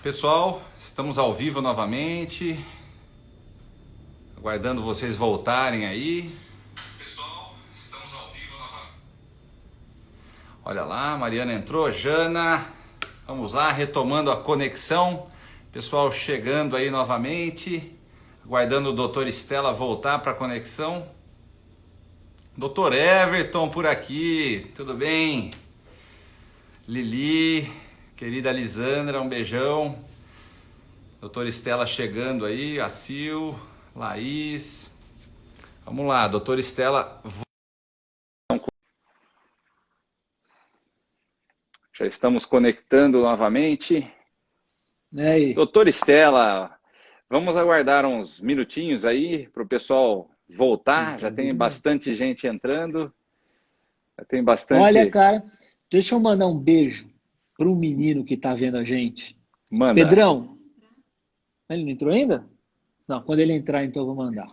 Pessoal, estamos ao vivo novamente, aguardando vocês voltarem aí. Pessoal, estamos ao vivo novamente. Olha lá, Mariana entrou, Jana. Vamos lá, retomando a conexão. Pessoal chegando aí novamente, aguardando o Dr. Estela voltar para a conexão. Dr. Everton por aqui, tudo bem? Lili, querida Lisandra, um beijão. Doutora Estela chegando aí, a Sil, Laís. Vamos lá, doutora Estela. Já estamos conectando novamente. E aí? Doutora Estela, vamos aguardar uns minutinhos aí para o pessoal voltar. Já tem bastante gente entrando. Já tem bastante. Olha, cara, deixa eu mandar um beijo para um menino que tá vendo a gente. Manda. Pedrão. Ele não entrou ainda? Não, quando ele entrar, então eu vou mandar.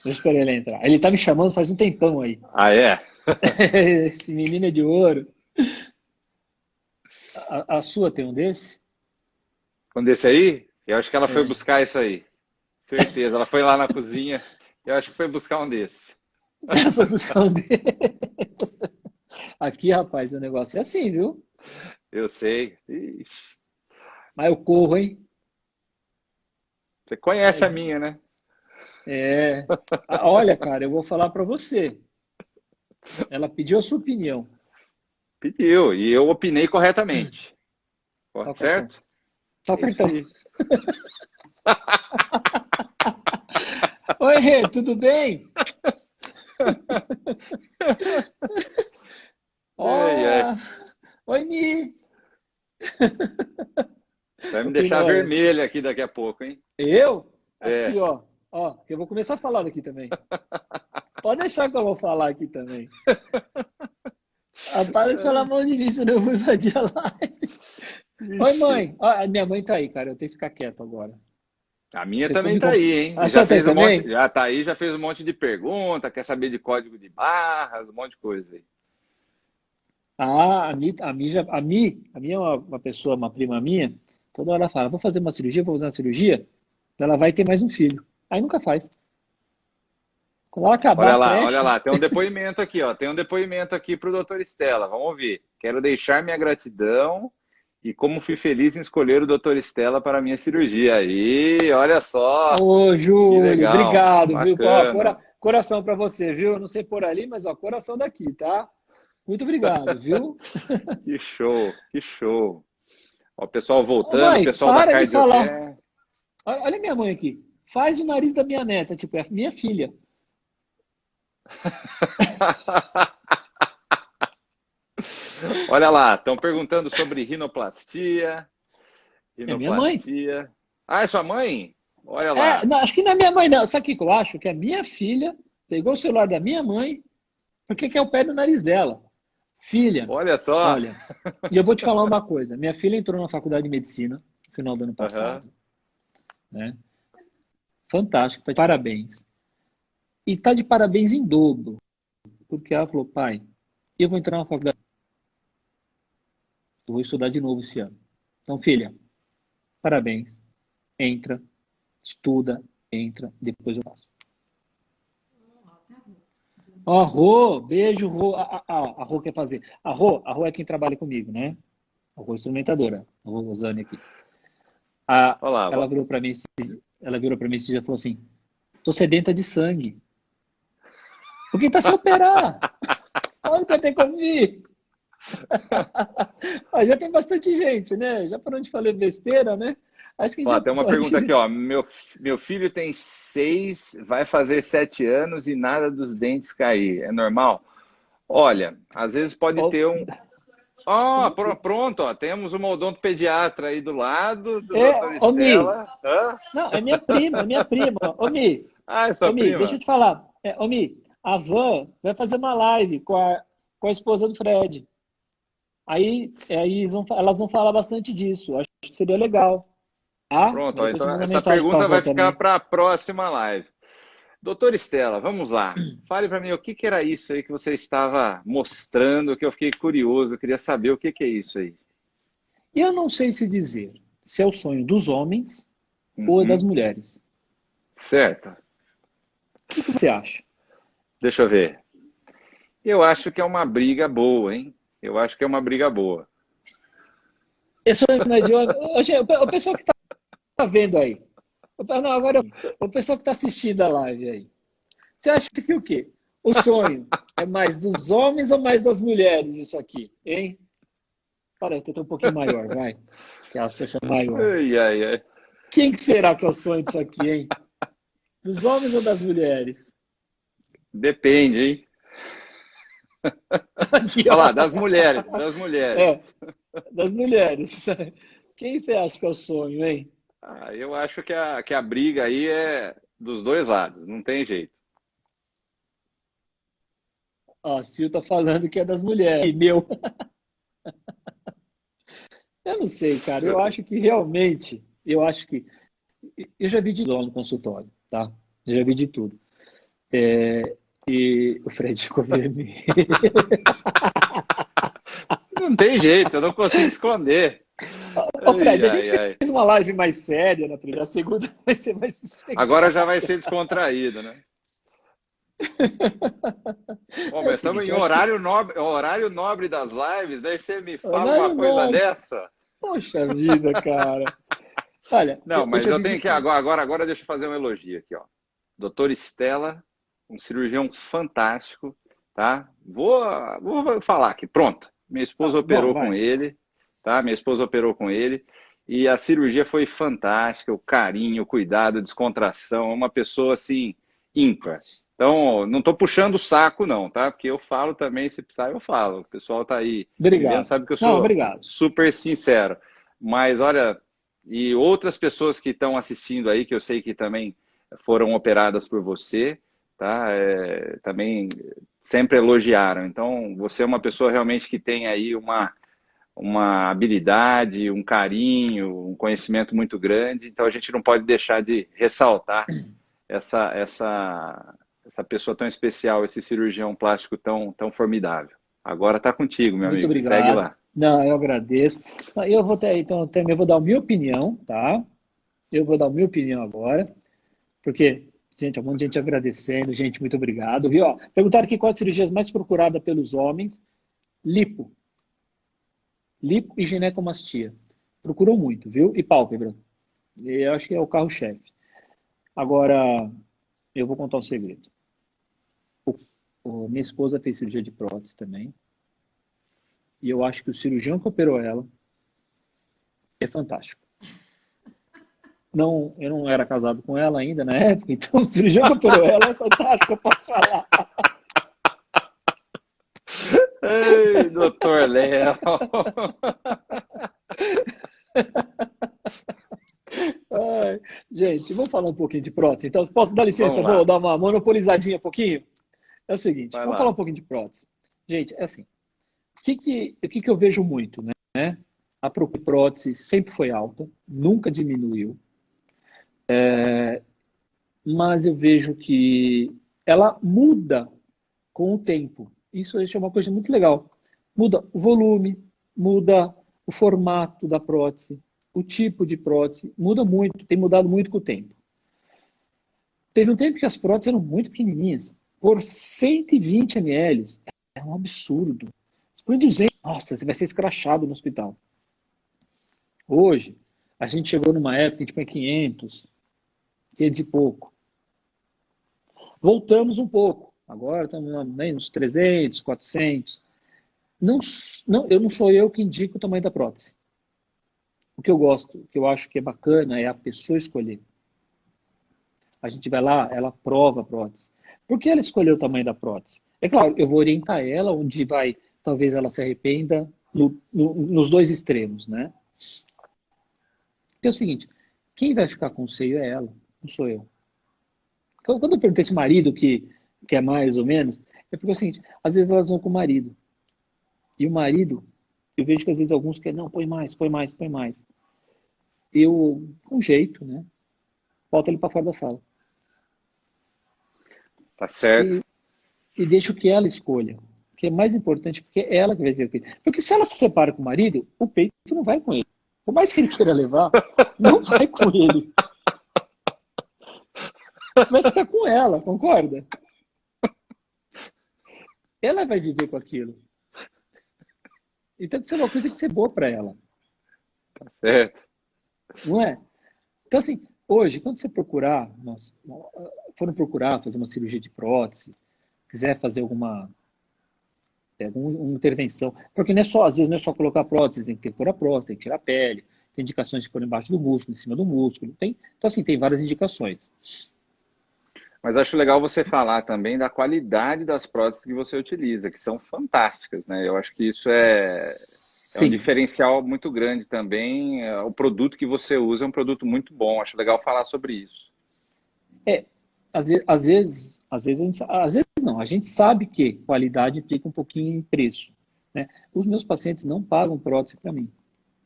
Eu espero ele entrar. Ele tá me chamando faz um tempão aí. Ah, é? Esse menino é de ouro. A sua tem um desse? Um desse aí? Eu acho que ela foi buscar isso aí. Certeza. Ela foi lá na cozinha. Eu acho que foi buscar um desse. Ela foi buscar um desse. Aqui, rapaz, o negócio é assim, viu? Eu sei. Ixi. Mas eu corro, hein? Você conhece a minha, né? É. Olha, cara, eu vou falar para você. Ela pediu a sua opinião. Pediu. E eu opinei corretamente. Toca Certo? Toca então. Oi, Rê, tudo bem? Oi, Mi. Vai me deixar vermelho aqui daqui a pouco, hein? Eu? É. Aqui, ó. Ó, que eu vou começar a falar daqui também. Pode deixar que eu vou falar aqui também. Para de falar mal de mim, senão eu vou invadir a live. Oi, mãe. A minha mãe tá aí, cara. Eu tenho que ficar quieto agora. A minha também tá aí, hein? Já fez um monte, já tá aí, já fez um monte de pergunta, quer saber de código de barras, um monte de coisa aí. A Mi é uma pessoa, uma prima minha, toda hora ela fala, vou fazer uma cirurgia, ela vai ter mais um filho. Aí nunca faz. Quando ela acabar olha lá, tem um depoimento aqui, ó. Tem um depoimento aqui pro doutor Estela, vamos ouvir. Quero deixar minha gratidão e como fui feliz em escolher o doutor Estela para a minha cirurgia. Aí, olha só. Ô, Júlio, legal, obrigado, bacana. viu? Ó, coração para você, viu? Eu não sei por ali, mas ó, coração daqui, tá? Muito obrigado, viu? Que show, que show. Ó, o pessoal voltando, mãe, o pessoal para da de falar. Cardiocare. Olha minha mãe aqui. Faz o nariz da minha neta, tipo, é minha filha. Olha lá, estão perguntando sobre rinoplastia. É minha mãe. Ah, é sua mãe? Olha lá. Não, acho que não é minha mãe, não. Sabe o que eu acho? Que a minha filha pegou o celular da minha mãe porque quer o pé no nariz dela. Filha. Olha só. Olha, e eu vou te falar uma coisa. Minha filha entrou na faculdade de medicina no final do ano passado. Né? Fantástico, tá de parabéns. E tá de parabéns em dobro. Porque ela falou, pai, eu vou entrar na faculdade. Eu vou estudar de novo esse ano. Então, filha, parabéns. Entra, estuda, entra, depois eu faço. Ó, Rô, beijo, Rô. A Rô quer fazer. A Rô é quem trabalha comigo, né? A Rô é instrumentadora. A Rô Rosane aqui. Olá, ela virou para mim esse dia e falou assim, tô sedenta de sangue. Porque tá sem operar. Onde que eu tenho que ouvir? Já tem bastante gente, né? Já para onde falei besteira, né? Acho que tem uma pergunta aqui, ó. Meu filho tem 6, vai fazer 7 anos e nada dos dentes cair. É normal? Olha, às vezes pode ter um... pronto, ó. Temos uma odontopediatra aí do lado do doutor Estela. Não, é minha prima, Ô, Mi. É sua prima? Deixa eu te falar. Ô, Mi, a Van vai fazer uma live com a esposa do Fred. Aí elas vão falar bastante disso. Acho que seria legal. Pronto, então essa pergunta vai ficar para a próxima live. Doutora Estela, vamos lá. Fale para mim o que era isso aí que você estava mostrando, que eu fiquei curioso, eu queria saber o que é isso aí. Eu não sei se dizer se é o sonho dos homens ou das mulheres. Certo. O que você acha? Deixa eu ver. Eu acho que é uma briga boa, hein? Eu acho que é uma briga boa. Esse sonho não é de homem. O pessoal que está vendo aí. Não, agora, o pessoal que está assistindo a live aí. Você acha que o quê? O sonho é mais dos homens ou mais das mulheres isso aqui, hein? Para, eu tô um pouquinho maior, vai. Que elas estão maior. Ai, ai, ai. Quem que será que é o sonho disso aqui, hein? Dos homens ou das mulheres? Depende, hein? Aqui, Olha ó. lá, das mulheres, das mulheres. Das mulheres. Quem você acha que é o sonho, hein? Eu acho que a briga aí é dos dois lados, não tem jeito. Ó, a Sil tá falando que é das mulheres. E meu. Eu não sei, cara. Eu acho que realmente, eu já vi de tudo lá no consultório, tá? Eu já vi de tudo. E o Fred ficou vermelho. Não tem jeito, eu não consigo esconder. Ô, Fred, a gente Ai. fez uma live mais séria na primeira, a segunda vai ser mais sossegada. Agora já vai ser descontraído, né? Bom, mas estamos em horário nobre das lives, daí você me fala uma coisa dessa? Poxa vida, cara. Olha, não, mas eu tenho que agora deixa eu fazer um elogio aqui, ó. Doutor Estela, um cirurgião fantástico, tá? Vou falar aqui, pronto. Minha esposa operou com ele, tá? Minha esposa operou com ele e a cirurgia foi fantástica, o carinho, o cuidado, a descontração, uma pessoa assim ímpar. Então, não estou puxando o saco, não, tá? Porque eu falo também, se precisar, eu falo. O pessoal tá aí vendo, sabe que eu sou super sincero. Mas, olha, e outras pessoas que estão assistindo aí, que eu sei que também foram operadas por você, tá? Também sempre elogiaram. Então, você é uma pessoa realmente que tem aí uma habilidade, um carinho, um conhecimento muito grande. Então, a gente não pode deixar de ressaltar essa pessoa tão especial, esse cirurgião plástico tão formidável. Agora está contigo, meu amigo. Muito obrigado. Segue lá. Não, eu agradeço. Eu vou também vou dar a minha opinião, tá? Eu vou dar a minha opinião agora, porque, gente, um monte de gente agradecendo, gente, muito obrigado, viu? Ó, perguntaram aqui quais cirurgias mais procuradas pelos homens. Lipo e ginecomastia. Procuram muito, viu? E pálpebra. Eu acho que é o carro-chefe. Agora, eu vou contar um segredo. Minha esposa fez cirurgia de prótese também. E eu acho que o cirurgião que operou ela é fantástico. Não, eu não era casado com ela ainda na época, então o cirurgião que operou ela é fantástico, eu posso falar. Ei, doutor Léo. Gente, vamos falar um pouquinho de prótese. Então, posso dar licença? Vou dar uma monopolizadinha um pouquinho? É o seguinte, vamos falar um pouquinho de prótese. Gente, é assim, o que eu vejo muito, né? A procura de prótese sempre foi alta, nunca diminuiu. Mas eu vejo que ela muda com o tempo. Isso é uma coisa muito legal. Muda o volume, muda o formato da prótese, o tipo de prótese, muda muito, tem mudado muito com o tempo. Teve um tempo que as próteses eram muito pequenininhas. Por 120 ml, é um absurdo. Você põe 200, nossa, você vai ser escrachado no hospital. Hoje, a gente chegou numa época que a gente põe 500 e pouco. Voltamos um pouco. Agora estamos nos 300, 400. Não, eu não sou eu que indico o tamanho da prótese. O que eu gosto, o que eu acho que é bacana é a pessoa escolher. A gente vai lá, ela prova a prótese. Por que ela escolheu o tamanho da prótese? É claro, eu vou orientar ela onde talvez ela se arrependa nos dois extremos, né? Porque é o seguinte, quem vai ficar com o seio é ela, não sou eu. Quando eu perguntei esse marido que é mais ou menos, é porque é o seguinte, às vezes elas vão com o marido. E o marido, eu vejo que às vezes alguns querem, não, põe mais. Eu, com jeito, né? Bota ele para fora da sala. Tá certo. E deixo que ela escolha. Que é mais importante, porque é ela que vai ver o peito. Porque se ela se separa com o marido, o peito não vai com ele. Por mais que ele queira levar, não vai com ele. Vai ficar com ela, concorda? Ela vai viver com aquilo. Então, isso é uma coisa que ser boa para ela. Tá certo. Não é? Então, assim, hoje, quando você procurar, foram procurar fazer uma cirurgia de prótese, quiser fazer alguma intervenção, porque não é só, às vezes não é só colocar prótese, tem que pôr a prótese, tem que tirar a pele, tem indicações de pôr embaixo do músculo, em cima do músculo, então, assim, tem várias indicações. Mas acho legal você falar também da qualidade das próteses que você utiliza, que são fantásticas, né? Eu acho que isso é um diferencial muito grande também. O produto que você usa é um produto muito bom. Acho legal falar sobre isso. Às vezes não. A gente sabe que qualidade implica um pouquinho em preço, né? Os meus pacientes não pagam prótese para mim,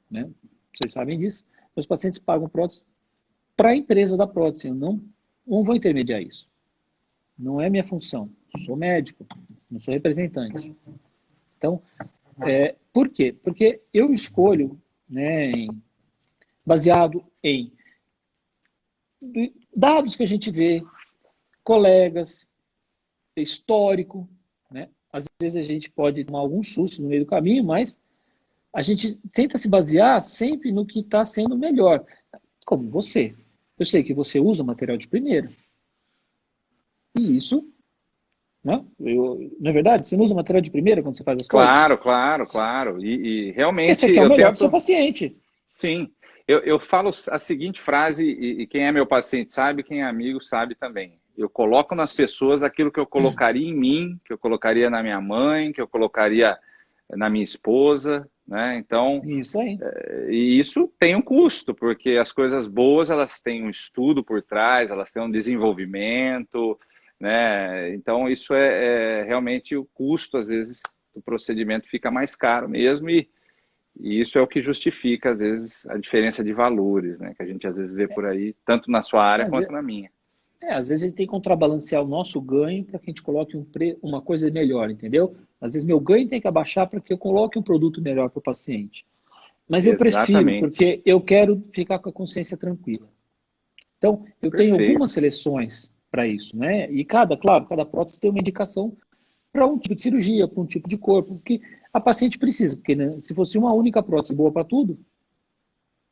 né? Vocês sabem disso. Meus pacientes pagam prótese para a empresa da prótese. Eu não vou intermediar isso. Não é minha função. Eu sou médico, não sou representante. Então, por quê? Porque eu escolho, né, baseado em dados que a gente vê, colegas, histórico, né? Às vezes a gente pode tomar algum susto no meio do caminho, mas a gente tenta se basear sempre no que está sendo melhor. Como você. Eu sei que você usa material de primeira. E isso, né? Não é verdade? Você não usa material de primeira quando você faz as coisas? Claro. E realmente... Esse aqui é o melhor do seu paciente. Sim. Eu falo a seguinte frase, e quem é meu paciente sabe, quem é amigo sabe também. Eu coloco nas pessoas aquilo que eu colocaria em mim, que eu colocaria na minha mãe, que eu colocaria na minha esposa, né? Então, isso aí. E isso tem um custo, porque as coisas boas, elas têm um estudo por trás, elas têm um desenvolvimento, né? Então, isso realmente o custo, às vezes, do procedimento fica mais caro mesmo, e isso é o que justifica, às vezes, a diferença de valores, né? Que a gente, às vezes, vê por aí, tanto na sua área quanto na minha. Às vezes a gente tem que contrabalancear o nosso ganho para que a gente coloque uma coisa melhor, entendeu? Às vezes meu ganho tem que abaixar para que eu coloque um produto melhor para o paciente. Mas eu prefiro, porque eu quero ficar com a consciência tranquila. Então, eu tenho algumas seleções para isso, né? E cada prótese tem uma indicação para um tipo de cirurgia, para um tipo de corpo, que a paciente precisa, porque, né, se fosse uma única prótese boa para tudo,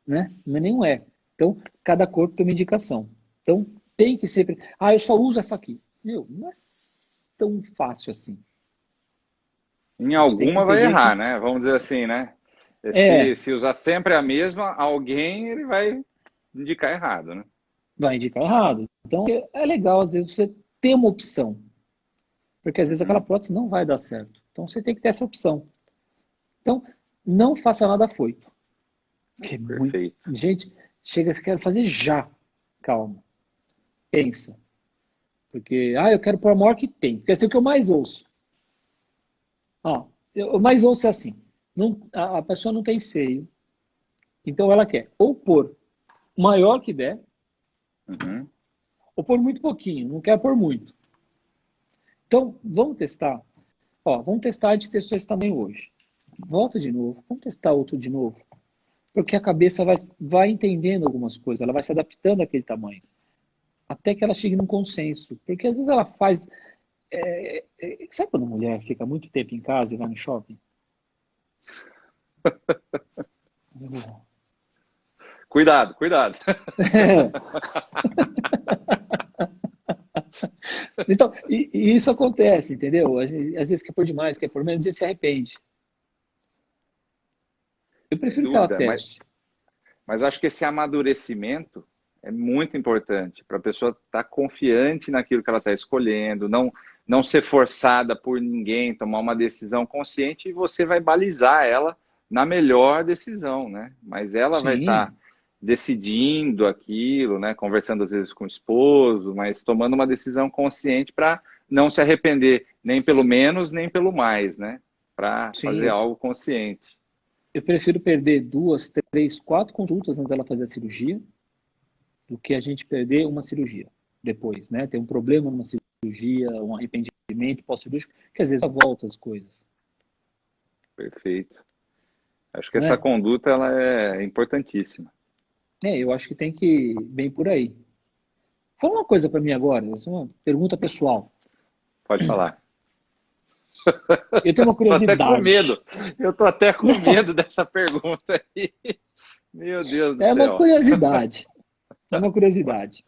né? Não é. Então, cada corpo tem uma indicação. Então, tem que ser... eu só uso essa aqui. Não é tão fácil assim. Em alguma vai errar, né? Vamos dizer assim, né? Se usar sempre a mesma, alguém ele vai indicar errado, né? Vai indicar errado. Então, é legal, às vezes, você ter uma opção. Porque, às vezes, aquela prótese não vai dar certo. Então, você tem que ter essa opção. Então, não faça nada afoito. Perfeito. Gente, chega, você quer fazer já. Calma. Pensa. Porque, eu quero pôr a maior que tem. Porque é o que eu mais ouço. Eu mais ouço assim. A pessoa não tem seio. Então, ela quer ou pôr o maior que der, ou pôr muito pouquinho. Não quer pôr muito. Então, vamos testar. Vamos testar, a gente testou esse tamanho hoje. Volta de novo. Vamos testar outro de novo. Porque a cabeça vai entendendo algumas coisas. Ela vai se adaptando àquele tamanho. Até que ela chegue num consenso. Porque às vezes ela faz... sabe quando a mulher fica muito tempo em casa e vai no shopping? Cuidado. Então, e isso acontece, entendeu? Às vezes quer pôr demais, quer pôr menos e se arrepende. Eu prefiro que ela teste. Mas acho que esse amadurecimento é muito importante para a pessoa estar confiante naquilo que ela está escolhendo, não ser forçada por ninguém, tomar uma decisão consciente, e você vai balizar ela na melhor decisão, né? Mas ela vai estar decidindo aquilo, né? Conversando às vezes com o esposo, mas tomando uma decisão consciente para não se arrepender, nem pelo menos, nem pelo mais, né? Para fazer algo consciente. Eu prefiro perder 2, 3, 4 consultas antes dela fazer a cirurgia do que a gente perder uma cirurgia depois, né? Ter um problema numa cirurgia, um arrependimento pós-cirúrgico, que às vezes volta as coisas. Perfeito. Acho que essa né? conduta ela é importantíssima. Eu acho que tem que ir bem por aí. Fala uma coisa para mim agora, essa é uma pergunta pessoal. Pode falar. Eu tenho uma Tô até com curiosidade. medo. Eu tô até com medo dessa pergunta aí. Meu Deus do É uma céu. curiosidade. É uma curiosidade.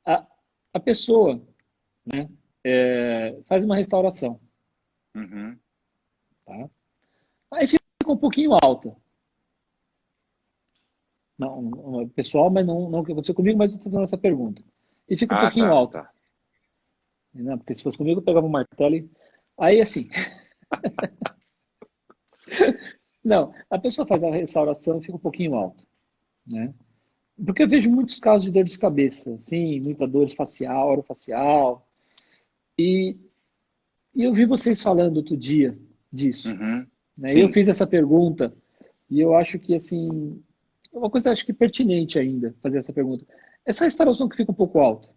A, a pessoa, né, faz uma restauração, Uhum. tá? Aí fica um pouquinho alta. Não, pessoal, mas não o que aconteceu comigo, mas eu estou fazendo essa pergunta. E fica um Ah, pouquinho tá, alta. tá. Né? Porque se fosse comigo, eu pegava um martelo e... Aí, assim, não, a pessoa faz a restauração e fica um pouquinho alto, né? Porque eu vejo muitos casos de dor de cabeça, assim, muita dor facial, orofacial. E, e eu vi vocês falando outro dia disso, Uhum. né? E eu Sim, fiz essa pergunta e eu acho que, assim, é uma coisa acho que pertinente ainda fazer essa pergunta. Essa restauração que fica um pouco alta,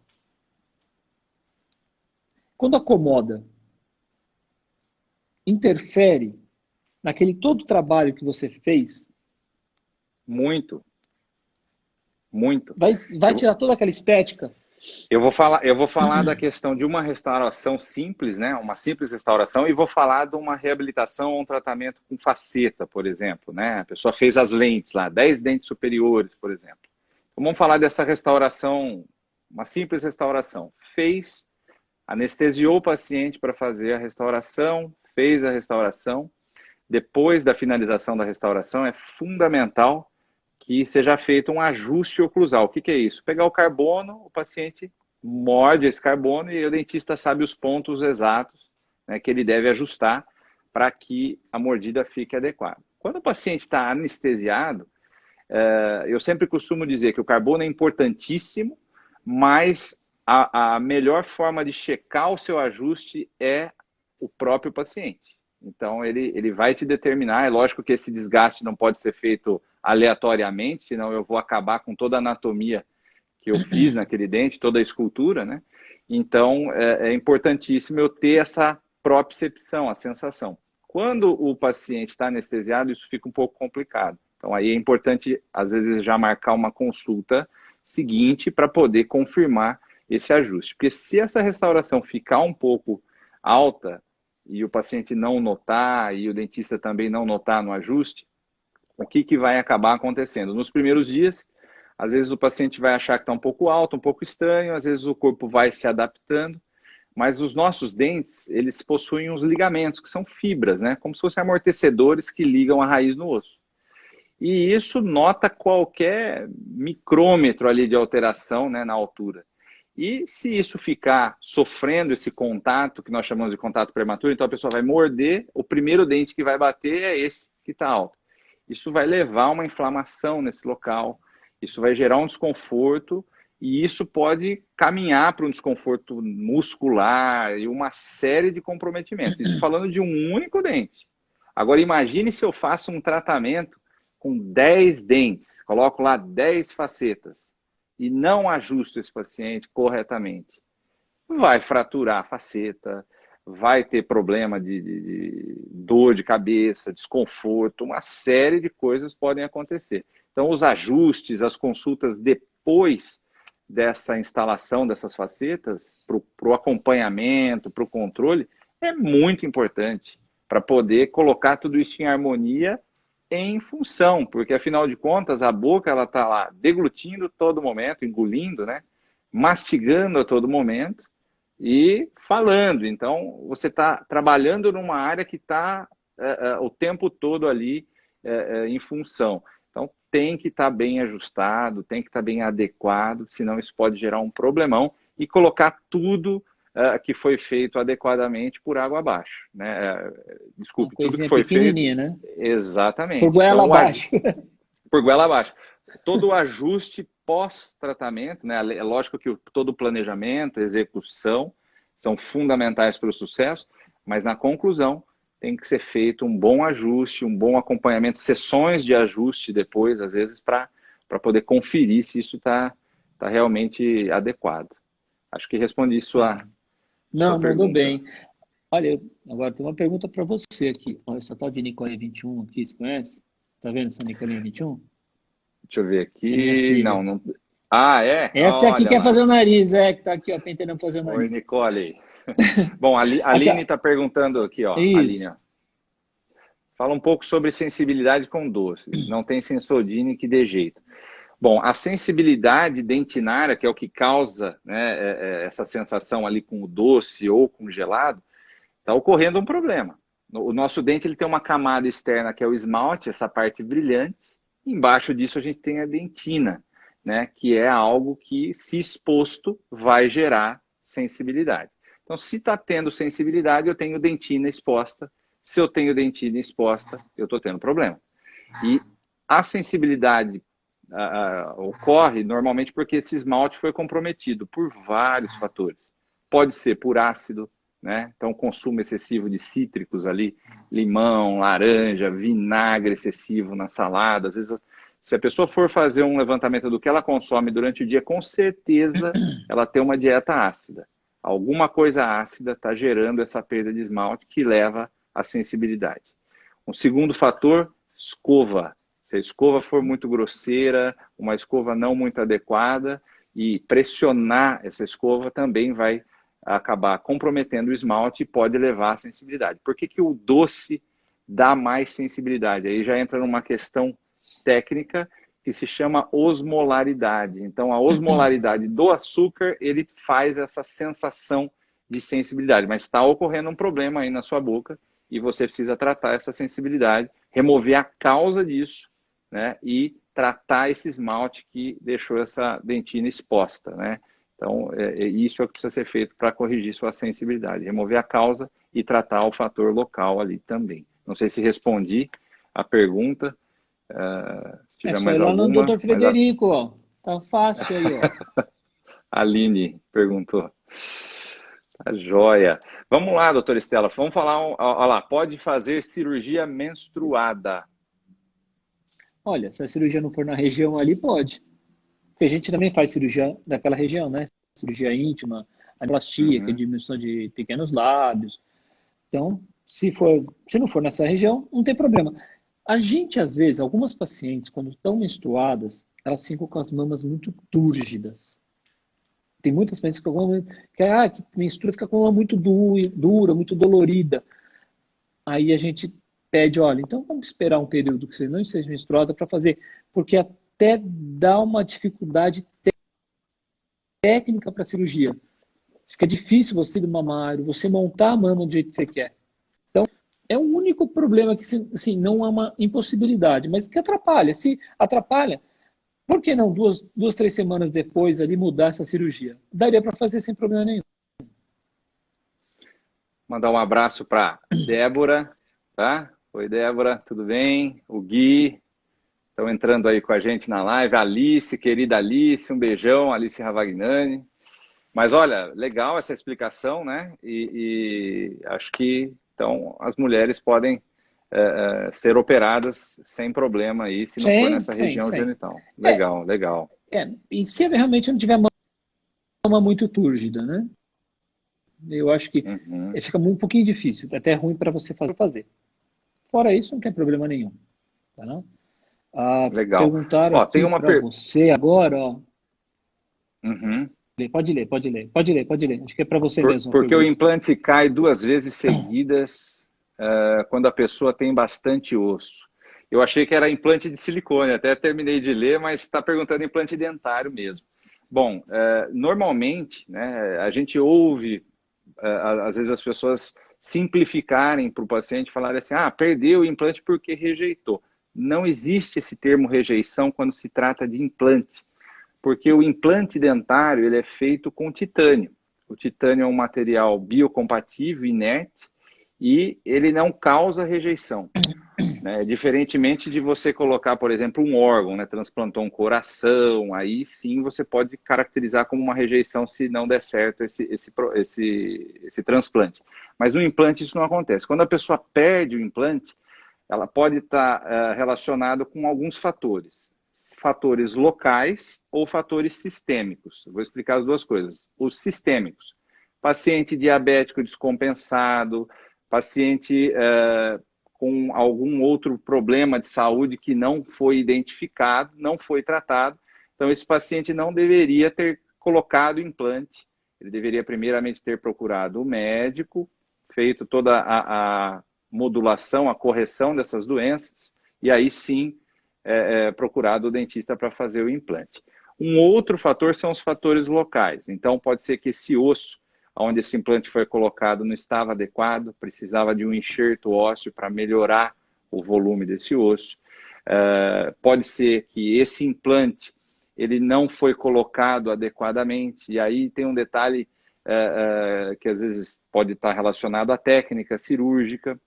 quando acomoda, interfere naquele todo o trabalho que você fez, muito, muito. vai Eu, tirar toda aquela estética. eu vou falar da questão de uma restauração simples, né? Uma simples restauração, e vou falar de uma reabilitação ou um tratamento com faceta, por exemplo, né? A pessoa fez as lentes lá, 10 dentes superiores, por exemplo. Então, vamos falar dessa restauração, uma simples restauração. Fez, anestesiou o paciente para fazer a restauração, fez a restauração. Depois da finalização da restauração, é fundamental que seja feito um ajuste oclusal. O que, que é isso? Pegar o carbono, o paciente morde esse carbono e o dentista sabe os pontos exatos, né, que ele deve ajustar para que a mordida fique adequada. Quando o paciente está anestesiado, eu sempre costumo dizer que o carbono é importantíssimo, mas a melhor forma de checar o seu ajuste é o próprio paciente. Então, ele vai te determinar. É lógico que esse desgaste não pode ser feito aleatoriamente, senão eu vou acabar com toda a anatomia que eu fiz naquele dente, toda a escultura, né? Então, é importantíssimo eu ter essa propriocepção, a sensação. Quando o paciente está anestesiado, isso fica um pouco complicado. Então, aí é importante, às vezes, já marcar uma consulta seguinte para poder confirmar esse ajuste. Porque se essa restauração ficar um pouco alta e o paciente não notar e o dentista também não notar no ajuste, o que, que vai acabar acontecendo? Nos primeiros dias, às vezes o paciente vai achar que está um pouco alto, um pouco estranho, às vezes o corpo vai se adaptando, mas os nossos dentes, eles possuem uns ligamentos, que são fibras, né? Como se fossem amortecedores que ligam a raiz no osso. E isso nota qualquer micrômetro ali de alteração, né, na altura. E se isso ficar sofrendo esse contato, que nós chamamos de contato prematuro, então a pessoa vai morder, o primeiro dente que vai bater é esse que está alto. Isso vai levar a uma inflamação nesse local, isso vai gerar um desconforto, e isso pode caminhar para um desconforto muscular e uma série de comprometimentos. Isso falando de um único dente. Agora imagine se eu faço um tratamento com 10 dentes, coloco lá 10 facetas e não ajusto esse paciente corretamente. Vai fraturar a faceta, vai ter problema de dor de cabeça, desconforto, uma série de coisas podem acontecer. Então, os ajustes, as consultas depois dessa instalação dessas facetas, para o acompanhamento, para o controle, é muito importante para poder colocar tudo isso em harmonia em função, porque afinal de contas a boca ela está lá deglutindo todo momento, engolindo, né? Mastigando a todo momento e falando. Então você está trabalhando numa área que está o tempo todo ali em função. Então tem que estar bem ajustado, tem que estar bem adequado, senão isso pode gerar um problemão e colocar tudo que foi feito adequadamente por água abaixo, né? Uma Desculpe, tudo que coisinha foi feito pequenininha, né? Por exatamente. goela Então, abaixo. por goela abaixo. Todo o ajuste pós-tratamento, né? É lógico que todo o planejamento, execução são fundamentais para o sucesso, mas na conclusão tem que ser feito um bom ajuste, um bom acompanhamento, sessões de ajuste depois, às vezes, para poder conferir se isso tá realmente adequado. Acho que respondi sua Não, mandou pergunta. bem. Olha, agora tem uma pergunta para você aqui. Olha, essa tal de Nicole 21 aqui, você conhece? Tá vendo essa Nicolinha 21? Deixa eu ver É minha aqui. filha. Não, não. Ah, é? Essa aqui Olha quer lá. fazer o nariz, que tá aqui, ó, pentando fazer o Oi, nariz. Nicole. Bom, a Aqui, Aline ó. está perguntando aqui, ó. Aline, Isso. ó. Fala um pouco sobre sensibilidade com doces. Não tem Sensodine que dê jeito. Bom, a sensibilidade dentinária, que é o que causa, né, essa sensação ali com o doce ou com o gelado, está ocorrendo um problema. O nosso dente ele tem uma camada externa que é o esmalte, essa parte brilhante. Embaixo disso a gente tem a dentina, né, que é algo que, se exposto, vai gerar sensibilidade. Então, se está tendo sensibilidade, eu tenho dentina exposta. Se eu tenho dentina exposta, eu estou tendo problema. E a sensibilidade ocorre normalmente porque esse esmalte foi comprometido por vários fatores. Pode ser por ácido, né? Então, consumo excessivo de cítricos ali, limão, laranja, vinagre excessivo na salada. Às vezes, se a pessoa for fazer um levantamento do que ela consome durante o dia, com certeza ela tem uma dieta ácida. Alguma coisa ácida está gerando essa perda de esmalte que leva à sensibilidade. Um segundo fator, escova. Se a escova for muito grosseira, uma escova não muito adequada, e pressionar essa escova também vai acabar comprometendo o esmalte e pode levar à sensibilidade. Por que o doce dá mais sensibilidade? Aí já entra numa questão técnica que se chama osmolaridade. Então, a osmolaridade do açúcar, ele faz essa sensação de sensibilidade, mas está ocorrendo um problema aí na sua boca e você precisa tratar essa sensibilidade, remover a causa disso, né, e tratar esse esmalte que deixou essa dentina exposta, né? Então, isso é o que precisa ser feito para corrigir sua sensibilidade, remover a causa e tratar o fator local ali também. Não sei se respondi a pergunta, se tiver Só mais ir lá no alguma. Dr. Frederico, ó. Tá fácil aí, ó. A Aline perguntou. Tá joia. Vamos lá, doutora Estela, vamos falar, olha lá, pode fazer cirurgia menstruada. Olha, se a cirurgia não for na região ali, pode. Porque a gente também faz cirurgia daquela região, né? Cirurgia íntima, angioplastia, que é diminuição de pequenos lábios. Então, se não for nessa região, não tem problema. A gente, às vezes, algumas pacientes, quando estão menstruadas, elas ficam com as mamas muito túrgidas. Tem muitas pacientes que menstrua fica com a mama muito dura, muito dolorida. Aí a gente pede, olha, então vamos esperar um período que você não esteja menstruada para fazer, porque até dá uma dificuldade técnica para a cirurgia. Fica difícil você ir do mamário, você montar a mama do jeito que você quer. Então, é o único problema que, assim, não é uma impossibilidade, mas que atrapalha. Se atrapalha, por que não 3 semanas depois ali mudar essa cirurgia? Daria para fazer sem problema nenhum. Mandar um abraço para Débora, tá? Oi, Débora, tudo bem? O Gui, estão entrando aí com a gente na live. Alice, querida Alice, um beijão, Alice Ravagnani. Mas olha, legal essa explicação, né? E acho que então as mulheres podem ser operadas sem problema aí, se não for nessa região genital. Legal, legal. E se realmente não tiver a mama muito túrgida, né? Eu acho que fica um pouquinho difícil, até ruim para você fazer. Fora isso, não tem problema nenhum. Tá? Legal. Perguntaram aqui para você agora, ó. Pode ler. Acho que é para você mesmo. Porque o implante cai 2 vezes seguidas quando a pessoa tem bastante osso. Eu achei que era implante de silicone, até terminei de ler, mas está perguntando implante dentário mesmo. Bom, normalmente, né, a gente ouve, às vezes as pessoas simplificarem para o paciente, falarem assim, perdeu o implante porque rejeitou. Não existe esse termo rejeição quando se trata de implante. Porque o implante dentário ele é feito com titânio. O titânio é um material biocompatível, inerte, e ele não causa rejeição. Né? Diferentemente de você colocar, por exemplo, um órgão, né? Transplantou um coração, aí sim você pode caracterizar como uma rejeição se não der certo esse transplante. Mas no implante isso não acontece. Quando a pessoa perde o implante, ela pode estar relacionada com alguns fatores. Fatores locais ou fatores sistêmicos. Eu vou explicar as duas coisas. Os sistêmicos. Paciente diabético descompensado, paciente com algum outro problema de saúde que não foi identificado, não foi tratado. Então, esse paciente não deveria ter colocado o implante. Ele deveria, primeiramente, ter procurado o médico, feito toda a modulação, a correção dessas doenças, e aí sim procurado o dentista para fazer o implante. Um outro fator são os fatores locais. Então, pode ser que esse osso, onde esse implante foi colocado, não estava adequado, precisava de um enxerto ósseo para melhorar o volume desse osso. Pode ser que esse implante ele não foi colocado adequadamente, e aí tem um detalhe que às vezes pode estar relacionado à técnica cirúrgica.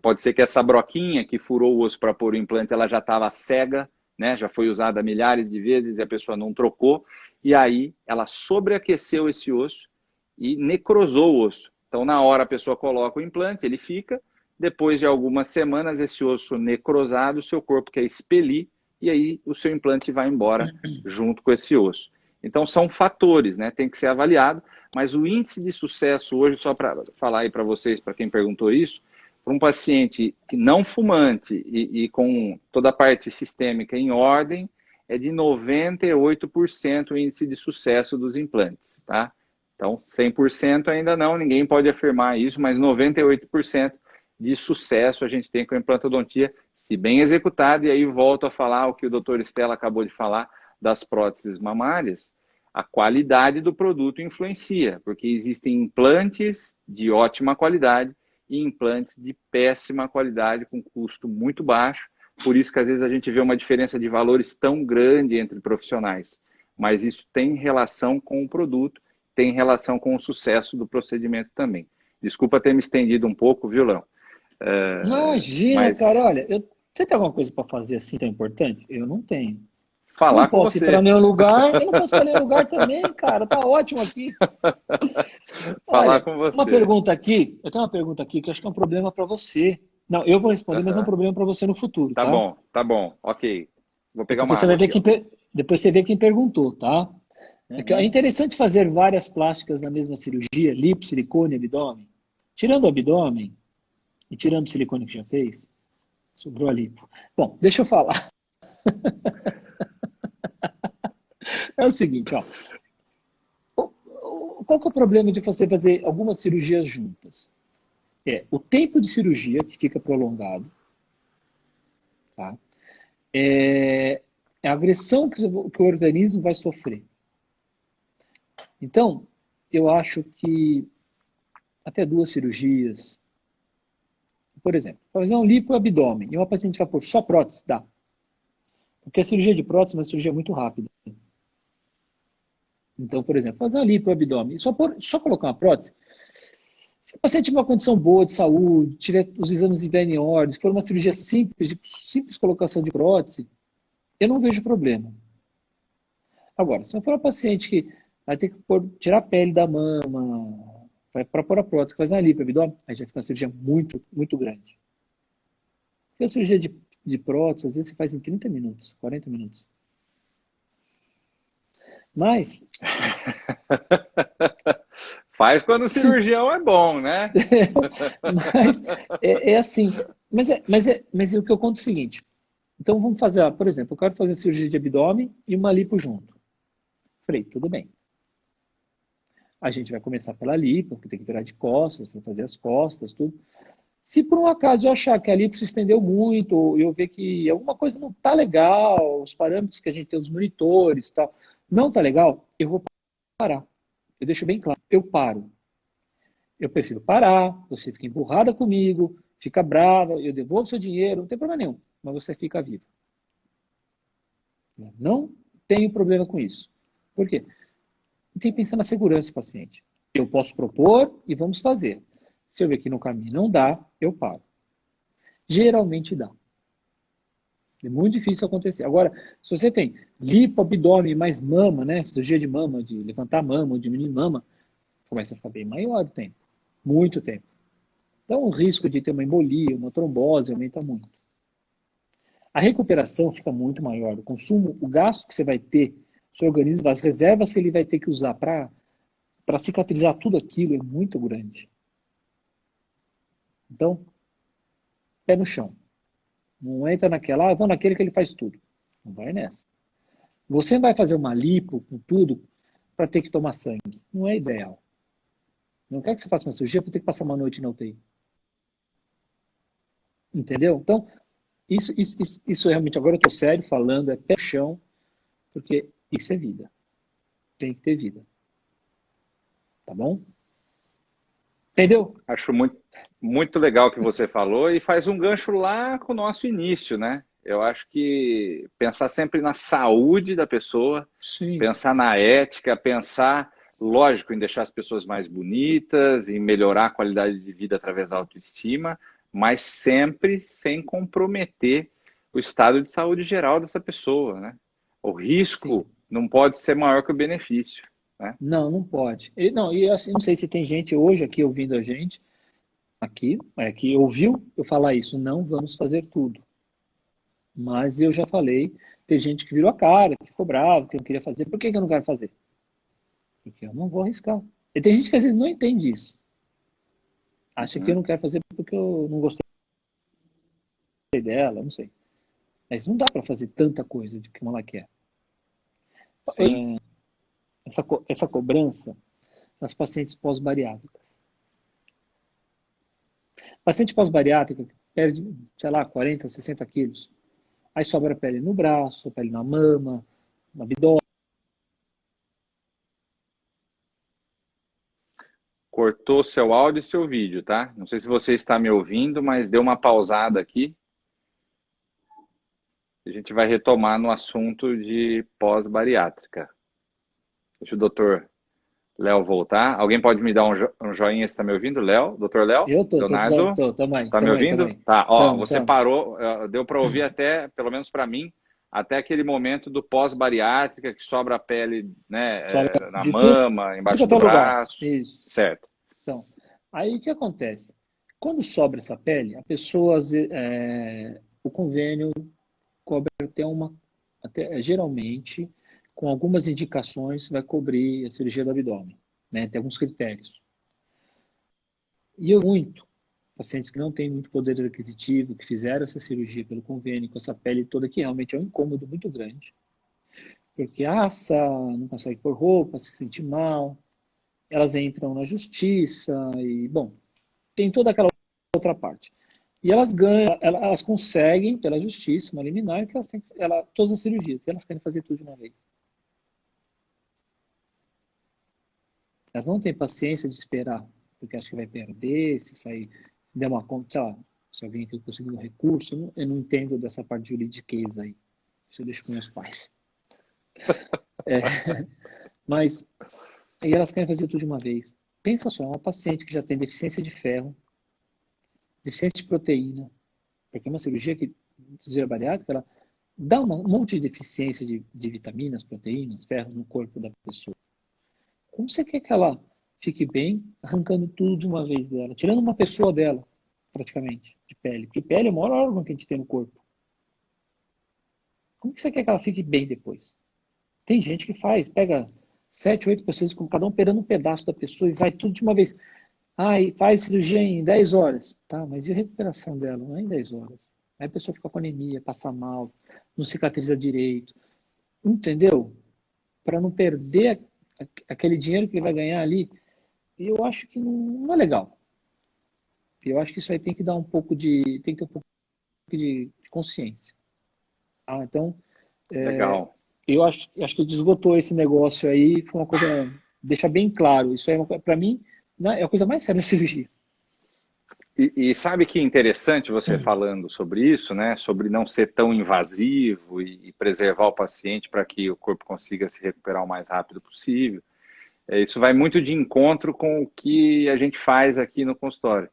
Pode ser que essa broquinha que furou o osso para pôr o implante, ela já estava cega, né? Já foi usada milhares de vezes e a pessoa não trocou, e aí ela sobreaqueceu esse osso e necrosou o osso. Então, na hora a pessoa coloca o implante, ele fica, depois de algumas semanas, esse osso necrosado, o seu corpo quer expelir, e aí o seu implante vai embora junto com esse osso. Então, são fatores, né? Tem que ser avaliado, mas o índice de sucesso hoje, só para falar aí para vocês, para quem perguntou isso, para um paciente não fumante e com toda a parte sistêmica em ordem, é de 98% o índice de sucesso dos implantes, tá? Então, 100% ainda não, ninguém pode afirmar isso, mas 98% de sucesso a gente tem com a implantodontia, se bem executado, e aí volto a falar o que o Dr. Stella acabou de falar das próteses mamárias, a qualidade do produto influencia, porque existem implantes de ótima qualidade e implantes de péssima qualidade, com custo muito baixo, por isso que às vezes a gente vê uma diferença de valores tão grande entre profissionais, mas isso tem relação com o produto, tem relação com o sucesso do procedimento também. Desculpa ter me estendido um pouco, viu, Léo? Imagina, cara, olha, você tem alguma coisa para fazer assim tão importante? Eu não tenho. Falar não com posso você. ir para nenhum lugar, eu não posso ir para nenhum lugar também, cara, tá ótimo aqui. Falar Olha, com você. eu tenho uma pergunta aqui que eu acho que é um problema para você. Não, eu vou responder, mas é um problema para você no futuro, tá? Tá bom, ok. Vou pegar Porque uma água aqui. Depois você vê quem perguntou, tá? É interessante fazer várias plásticas na mesma cirurgia, lipo, silicone, abdômen. Tirando o abdômen e tirando o silicone que já fez, sobrou a lipo. Bom, deixa eu falar. É o seguinte, ó. Qual que é o problema de você fazer algumas cirurgias juntas? O tempo de cirurgia, que fica prolongado, tá? A agressão que o organismo vai sofrer. Então, eu acho que até 2 cirurgias, por exemplo, fazer um lipoabdômen e uma paciente vai pôr só prótese, dá. Porque a cirurgia de prótese é uma cirurgia muito rápida. Então, por exemplo, fazer uma lipoabdômen e só colocar uma prótese, se o paciente tiver uma condição boa de saúde, tiver os exames estiverem em ordem, se for uma cirurgia simples, de simples colocação de prótese, eu não vejo problema. Agora, se for uma paciente que vai ter que tirar a pele da mama, vai para pôr a prótese, fazer uma lipoabdômen, aí já fica uma cirurgia muito, muito grande. Porque a cirurgia de prótese, às vezes, você faz em 30 minutos, 40 minutos. Mas... Faz quando o cirurgião é bom, né? Mas é assim. Mas o que eu conto é o seguinte. Então vamos fazer, por exemplo, eu quero fazer cirurgia de abdômen e uma lipo junto. Falei, tudo bem. A gente vai começar pela lipo, porque tem que virar de costas, para fazer as costas, tudo. Se por um acaso eu achar que a lipo se estendeu muito, ou eu ver que alguma coisa não está legal, os parâmetros que a gente tem, os monitores, tal, não está legal, eu vou parar. Eu deixo bem claro, eu paro. Eu prefiro parar, você fica emburrada comigo, fica brava, eu devolvo seu dinheiro, não tem problema nenhum, mas você fica viva. Não tenho problema com isso. Por quê? Tem que pensar na segurança do paciente. Eu posso propor e vamos fazer. Se eu ver que no caminho não dá, eu paro. Geralmente dá. É muito difícil acontecer. Agora, se você tem lipo, abdômen, mais mama, né? Cirurgia de mama, de levantar mama, ou diminuir mama, começa a ficar bem maior o tempo. Muito tempo. Então, o risco de ter uma embolia, uma trombose, aumenta muito. A recuperação fica muito maior. O consumo, o gasto que você vai ter, o seu organismo, as reservas que ele vai ter que usar para cicatrizar tudo aquilo é muito grande. Então, pé no chão. Não entra naquela, vou naquele que ele faz tudo. Não vai nessa. Você vai fazer uma lipo com tudo para ter que tomar sangue. Não é ideal. Não quer que você faça uma cirurgia para ter que passar uma noite na UTI. Entendeu? Então, isso realmente, agora eu estou sério falando, é pé no chão, porque isso é vida. Tem que ter vida. Tá bom? Entendeu? Acho muito legal o que você falou e faz um gancho lá com o nosso início, né? Eu acho que pensar sempre na saúde da pessoa, Sim. Pensar na ética, pensar, lógico, em deixar as pessoas mais bonitas, em melhorar a qualidade de vida através da autoestima, mas sempre sem comprometer o estado de saúde geral dessa pessoa, né? O risco Sim. não pode ser maior que o benefício, né? Não, não pode. E assim, não sei se tem gente hoje aqui ouvindo a gente, que ouviu eu falar isso. Não vamos fazer tudo. Mas eu já falei, tem gente que virou a cara, que ficou bravo, que não queria fazer. Por que eu não quero fazer? Porque eu não vou arriscar. E tem gente que às vezes não entende isso. Acha que eu não quero fazer porque eu não gostei dela, não sei. Mas não dá para fazer tanta coisa de que ela quer. Sim. Essa cobrança nas pacientes pós-bariátricas. Paciente pós-bariátrica perde, sei lá, 40, 60 quilos. Aí sobra pele no braço, pele na mama, no abdômen. Cortou seu áudio e seu vídeo, tá? Não sei se você está me ouvindo, mas deu uma pausada aqui. A gente vai retomar no assunto de pós-bariátrica. Deixa o doutor Léo voltar. Alguém pode me dar um joinha se está me ouvindo? Léo? Doutor Léo? Eu Leonardo? também. Tá me ouvindo? Tá. Ó, você Tamo. parou, deu para ouvir até, pelo menos para mim, até aquele momento do pós-bariátrica, que sobra a pele, né, Sobra na de mama, embaixo do lugar. braço. Isso. Certo. Então, aí o que acontece? Quando sobra essa pele, a pessoa, o convênio cobre geralmente, com algumas indicações, vai cobrir a cirurgia do abdômen, né? Tem alguns critérios. E pacientes que não têm muito poder aquisitivo, que fizeram essa cirurgia pelo convênio, com essa pele toda, que realmente é um incômodo muito grande, porque assa, não consegue pôr roupa, se sente mal, elas entram na justiça e, bom, tem toda aquela outra parte. E elas ganham, elas conseguem, pela justiça, uma liminar, que elas têm todas as cirurgias, e elas querem fazer tudo de uma vez. Elas não têm paciência de esperar, porque acham que vai perder, se sair, se der uma conta, sei lá, se alguém aqui conseguir um recurso, eu não entendo dessa parte juridiqueza aí. Isso eu deixo com meus pais. Mas aí elas querem fazer tudo de uma vez. Pensa só, uma paciente que já tem deficiência de ferro, deficiência de proteína, porque uma cirurgia bariátrica, ela dá um monte de deficiência de vitaminas, proteínas, ferros no corpo da pessoa. Como você quer que ela fique bem arrancando tudo de uma vez dela, tirando uma pessoa dela, praticamente, de pele? Porque pele é o maior órgão que a gente tem no corpo. Como que você quer que ela fique bem depois? Tem gente que pega 7, 8 pessoas, com cada um operando um pedaço da pessoa e vai tudo de uma vez. E faz cirurgia em 10 horas. Tá, mas e a recuperação dela? Não é em 10 horas. Aí a pessoa fica com anemia, passa mal, não cicatriza direito. Entendeu? Para não perder aquele dinheiro que ele vai ganhar ali. E eu acho que não é legal. Eu acho que isso aí tem que dar tem que ter um pouco de consciência. Então, Legal. eu acho que esgotou esse negócio aí, foi uma coisa, deixa bem claro, isso aí, para mim, é a coisa mais séria da cirurgia. E sabe que interessante você falando sobre isso, né? Sobre não ser tão invasivo e preservar o paciente para que o corpo consiga se recuperar o mais rápido possível. Isso vai muito de encontro com o que a gente faz aqui no consultório.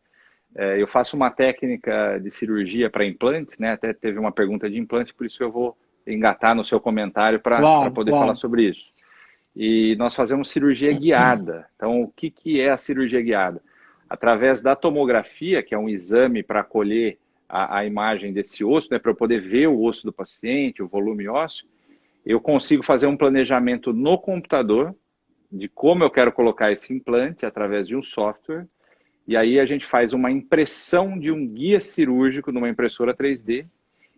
Eu faço uma técnica de cirurgia para implantes, né? Até teve uma pergunta de implante, por isso eu vou engatar no seu comentário para poder falar sobre isso. E nós fazemos cirurgia guiada. Então, o que é a cirurgia guiada? Através da tomografia, que é um exame para colher a imagem desse osso, né, para eu poder ver o osso do paciente, o volume ósseo, eu consigo fazer um planejamento no computador de como eu quero colocar esse implante através de um software E aí a gente faz uma impressão de um guia cirúrgico numa impressora 3D,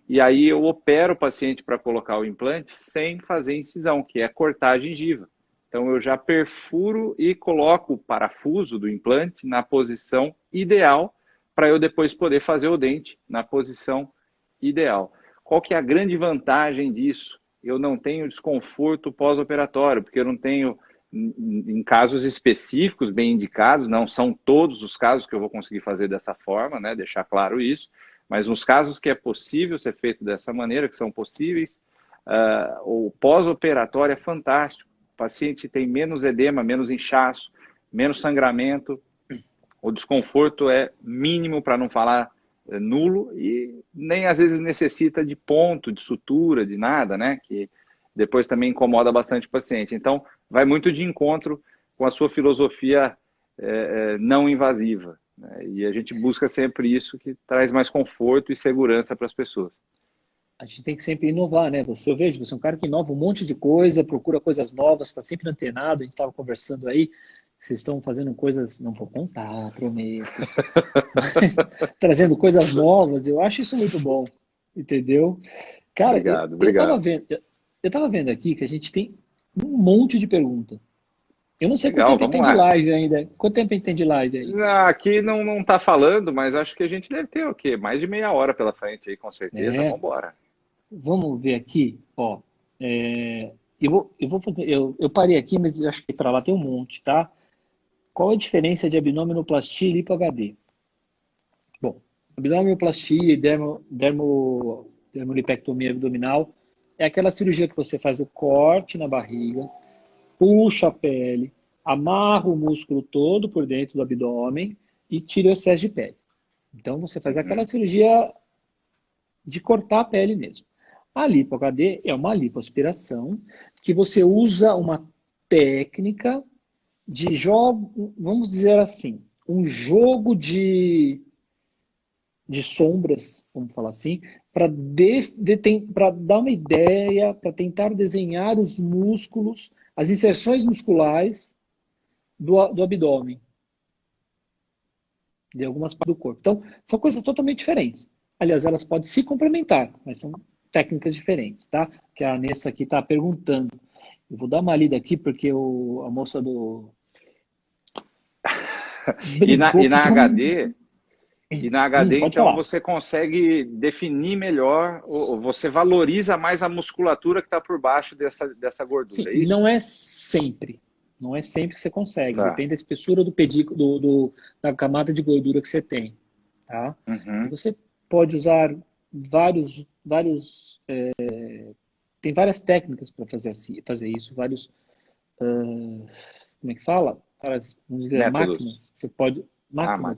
e aí eu opero o paciente para colocar o implante sem fazer incisão, que é cortar a gengiva. Então eu já perfuro e coloco o parafuso do implante na posição ideal para eu depois poder fazer o dente na posição ideal. Qual que é a grande vantagem disso? Eu não tenho desconforto pós-operatório, porque eu não tenho, em casos específicos, bem indicados, não são todos os casos que eu vou conseguir fazer dessa forma, né? Deixar claro isso, mas nos casos que é possível ser feito dessa maneira, que são possíveis, o pós-operatório é fantástico. O paciente tem menos edema, menos inchaço, menos sangramento, o desconforto é mínimo, para não falar nulo, e nem às vezes necessita de ponto, de sutura, de nada, né? Que depois também incomoda bastante o paciente. Então, vai muito de encontro com a sua filosofia não invasiva, né? E a gente busca sempre isso, que traz mais conforto e segurança para as pessoas. A gente tem que sempre inovar, né? Eu vejo, você é um cara que inova um monte de coisa, procura coisas novas, está sempre antenado. A gente estava conversando aí, vocês estão fazendo coisas, não vou contar, prometo, mas trazendo coisas novas. Eu acho isso muito bom, entendeu? Cara, Obrigado, eu obrigado. estava vendo aqui que a gente tem um monte de pergunta. Eu não sei quanto Legal, tempo a gente vamos tem de lá. live ainda. Quanto tempo a gente tem de live aí? Aqui não está falando, mas acho que a gente deve ter o quê? Mais de meia hora pela frente aí, com certeza. É, Vamos embora. vamos ver aqui, ó. Eu vou fazer. Eu parei aqui, mas eu acho que para lá tem um monte, tá? Qual a diferença de abdominoplastia e lipo-HD? Bom, abdominoplastia e dermolipectomia abdominal é aquela cirurgia que você faz o corte na barriga, puxa a pele, amarra o músculo todo por dentro do abdômen e tira o excesso de pele. Então você faz aquela cirurgia de cortar a pele mesmo. A lipo-HD é uma lipoaspiração que você usa uma técnica de jogo, vamos dizer assim, um jogo de sombras, vamos falar assim, para dar uma ideia, para tentar desenhar os músculos, as inserções musculares do abdômen, de algumas partes do corpo. Então, são coisas totalmente diferentes. Aliás, elas podem se complementar, mas são técnicas diferentes, tá? Que a Anessa aqui está perguntando. Eu vou dar uma lida aqui, porque a moça do... E na brigou que HD, pode então, falar. você consegue definir melhor, ou você valoriza mais a musculatura que está por baixo dessa Sim, gordura, é isso? não é sempre. Não é sempre que você consegue. Tá. Depende da espessura do da camada de gordura que você tem. Tá? E Uhum. você pode usar tem várias técnicas para fazer isso, como é que fala? Vamos dizer, Métodos. máquinas que você pode,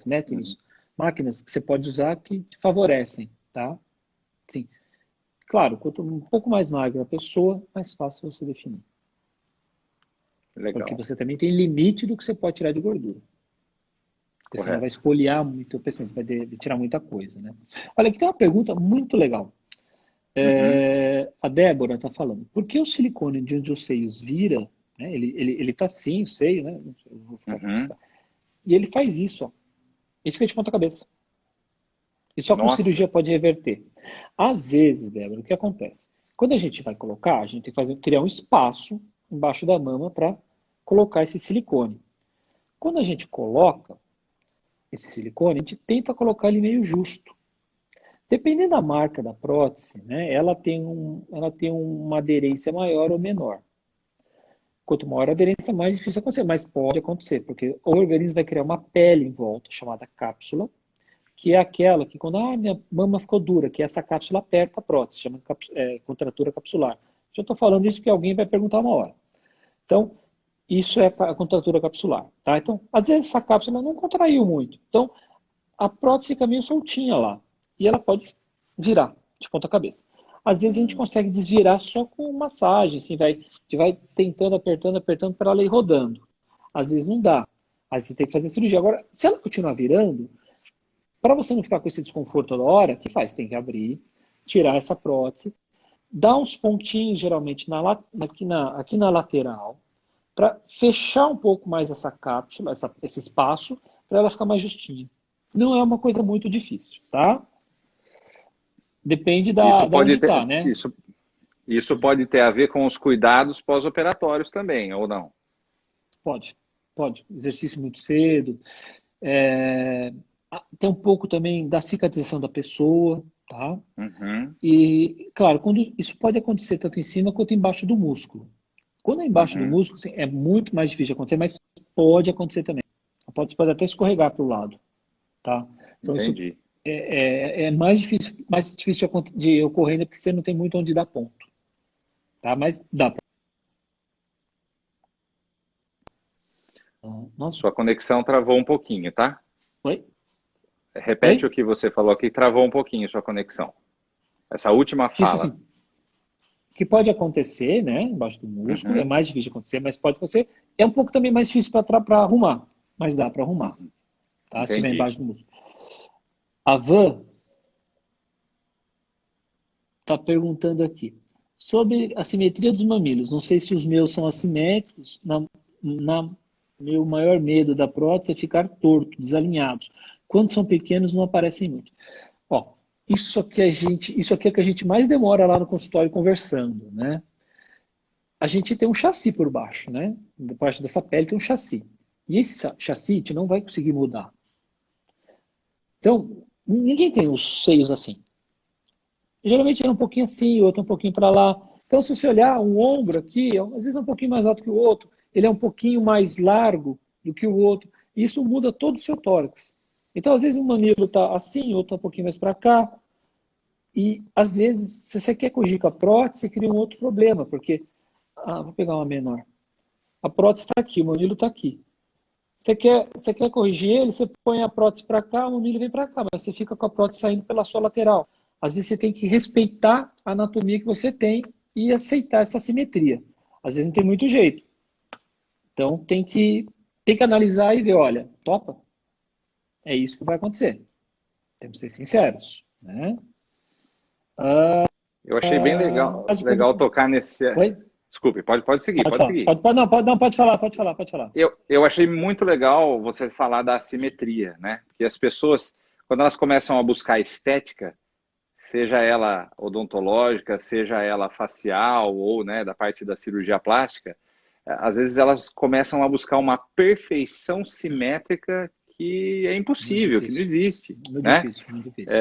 métodos, máquinas que você pode usar que te favorecem, tá? Sim. Claro, quanto um pouco mais magra a pessoa, mais fácil você definir. Legal. Porque você também tem limite do que você pode tirar de gordura. Porque Correto. senão vai espoliar muito o paciente, vai tirar muita coisa, né? Olha, aqui tem uma pergunta muito legal. A Débora está falando, por que o silicone de onde os seios vira, né, ele tá assim, o seio, né? E ele faz isso, ó. Ele fica de ponta cabeça. E só com cirurgia pode reverter. Às vezes, Débora, o que acontece? Quando a gente vai colocar, a gente tem que criar um espaço embaixo da mama para colocar esse silicone. Quando a gente coloca esse silicone, a gente tenta colocar ele meio justo. Dependendo da marca da prótese, né, ela tem uma aderência maior ou menor. Quanto maior a aderência, mais difícil acontecer, mas pode acontecer, porque o organismo vai criar uma pele em volta, chamada cápsula, que é aquela que quando minha mama ficou dura, que essa cápsula aperta a prótese, chama contratura capsular. Já estou falando isso porque alguém vai perguntar uma hora. Então, isso é a contratura capsular. Tá? Então, às vezes essa cápsula não contraiu muito. Então, a prótese fica meio soltinha lá. E ela pode virar de ponta cabeça. Às vezes a gente consegue desvirar só com massagem, assim, a gente vai tentando, apertando para ela ir rodando. Às vezes não dá. Às vezes você tem que fazer cirurgia. Agora, se ela continuar virando, para você não ficar com esse desconforto toda hora, o que faz? Tem que abrir, tirar essa prótese, dar uns pontinhos, geralmente, aqui na lateral, para fechar um pouco mais essa cápsula, esse espaço, para ela ficar mais justinha. Não é uma coisa muito difícil, tá? Depende Isso de onde pode ter, está, né? isso pode ter a ver com os cuidados pós-operatórios também, ou não? Pode, pode. Exercício muito cedo. Tem um pouco também da cicatrização da pessoa, tá? Uhum, E, claro, isso pode acontecer tanto em cima quanto embaixo do músculo. Quando é embaixo do uhum, músculo, assim, é muito mais difícil de acontecer, mas pode acontecer também. Pode até escorregar para o lado, tá? Então, isso entendi. é mais difícil de ocorrer ainda porque você não tem muito onde dar ponto, tá? Mas dá para. Nossa, Sua conexão travou um pouquinho, tá? oi? Repete o Oi? que você falou aqui, travou um pouquinho sua conexão. Essa última Disse fala. assim, que pode acontecer, né? Embaixo do músculo, é Uhum, mais difícil de acontecer, mas pode acontecer. É um pouco também mais difícil para arrumar, mas dá para arrumar, uhum, tá? Se estiver entendi. embaixo do músculo. A Van está perguntando aqui sobre a simetria dos mamilos. Não sei se os meus são assimétricos. Meu maior medo da prótese é ficar torto, desalinhados. Quando são pequenos, não aparecem muito. Ó, isso aqui é que a gente mais demora lá no consultório conversando, né? A gente tem um chassi por baixo, né? Debaixo dessa pele tem um chassi. E esse chassi a gente não vai conseguir mudar. Então, ninguém tem os seios assim. Geralmente é um pouquinho assim, o outro um pouquinho para lá. Então, se você olhar um ombro aqui, às vezes é um pouquinho mais alto que o outro, ele é um pouquinho mais largo do que o outro. E isso muda todo o seu tórax. Então, às vezes um mamilo está assim, outro tá um pouquinho mais para cá. E, às vezes, se você quer corrigir com a prótese, você cria um outro problema, porque... vou pegar uma menor. A prótese está aqui, o mamilo está aqui. Você quer corrigir ele, você põe a prótese para cá, o mamilo vem para cá, mas você fica com a prótese saindo pela sua lateral. Às vezes você tem que respeitar a anatomia que você tem e aceitar essa simetria. Às vezes não tem muito jeito. Então tem que analisar e ver, olha, topa? É isso que vai acontecer. Temos que ser sinceros, né? Eu achei bem legal tocar nesse. Oi? Desculpe, pode seguir, Pode pode falar. seguir. Não, pode falar, pode falar, pode falar. Eu achei muito legal você falar da assimetria, né? Porque as pessoas, quando elas começam a buscar estética, seja ela odontológica, seja ela facial ou, né, da parte da cirurgia plástica, às vezes elas começam a buscar uma perfeição simétrica que é Muito impossível, que não difícil. existe, Muito né? difícil, muito difícil.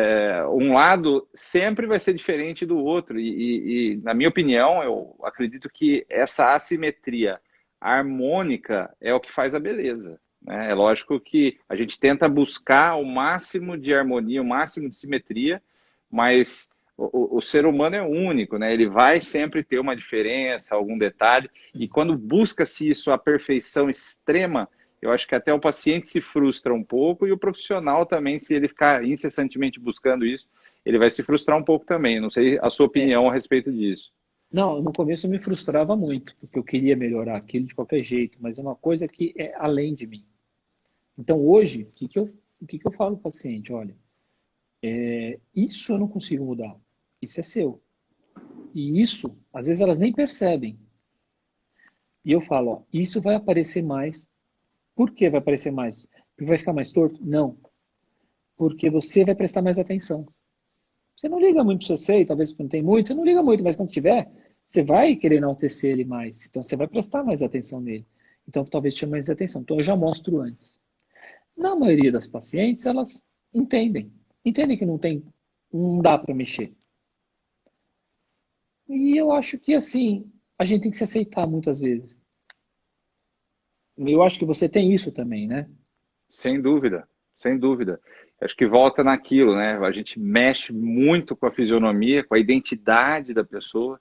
Um lado sempre vai ser diferente do outro e, na minha opinião, eu acredito que essa assimetria harmônica é o que faz a beleza, né? É lógico que a gente tenta buscar o máximo de harmonia, o máximo de simetria, mas o ser humano é único, né? Ele vai sempre ter uma diferença, algum detalhe, e quando busca-se isso, a perfeição extrema, eu acho que até o paciente se frustra um pouco e o profissional também, se ele ficar incessantemente buscando isso, ele vai se frustrar um pouco também. Não sei a sua opinião a respeito disso. Não, no começo eu me frustrava muito, porque eu queria melhorar aquilo de qualquer jeito, mas é uma coisa que é além de mim. Então hoje, o que que eu falo para o paciente? Olha, isso eu não consigo mudar, isso é seu. E isso, às vezes elas nem percebem. E eu falo, ó, isso vai aparecer mais. Por que vai aparecer mais? Porque vai ficar mais torto? Não. Porque você vai prestar mais atenção. Você não liga muito para o seu seio, talvez não tem muito, você não liga muito, mas quando tiver, você vai querer enaltecer ele mais. Então você vai prestar mais atenção nele. Então talvez chame mais atenção. Então eu já mostro antes. Na maioria das pacientes, elas entendem. Entendem que não dá para mexer. E eu acho que assim, a gente tem que se aceitar muitas vezes. Eu acho que você tem isso também, né? Sem dúvida, sem dúvida. Acho que volta naquilo, né? A gente mexe muito com a fisionomia, com a identidade da pessoa.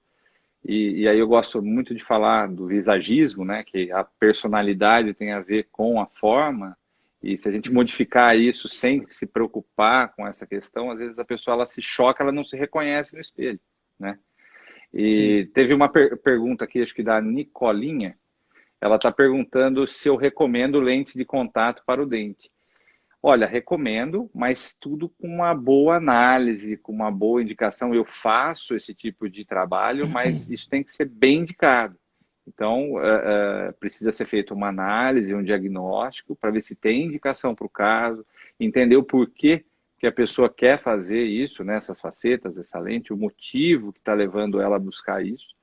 E aí eu gosto muito de falar do visagismo, né? Que a personalidade tem a ver com a forma. E se a gente modificar isso sem se preocupar com essa questão, às vezes a pessoa ela se choca, ela não se reconhece no espelho, né? Sim. E teve uma pergunta aqui, acho que da Nicolinha. Ela está perguntando se eu recomendo lentes de contato para o dente. Olha, recomendo, mas tudo com uma boa análise, com uma boa indicação. Eu faço esse tipo de trabalho, mas isso tem que ser bem indicado. Então, precisa ser feita uma análise, um diagnóstico, para ver se tem indicação para o caso, entender o porquê que a pessoa quer fazer isso, né, essas facetas, essa lente, o motivo que está levando ela a buscar isso.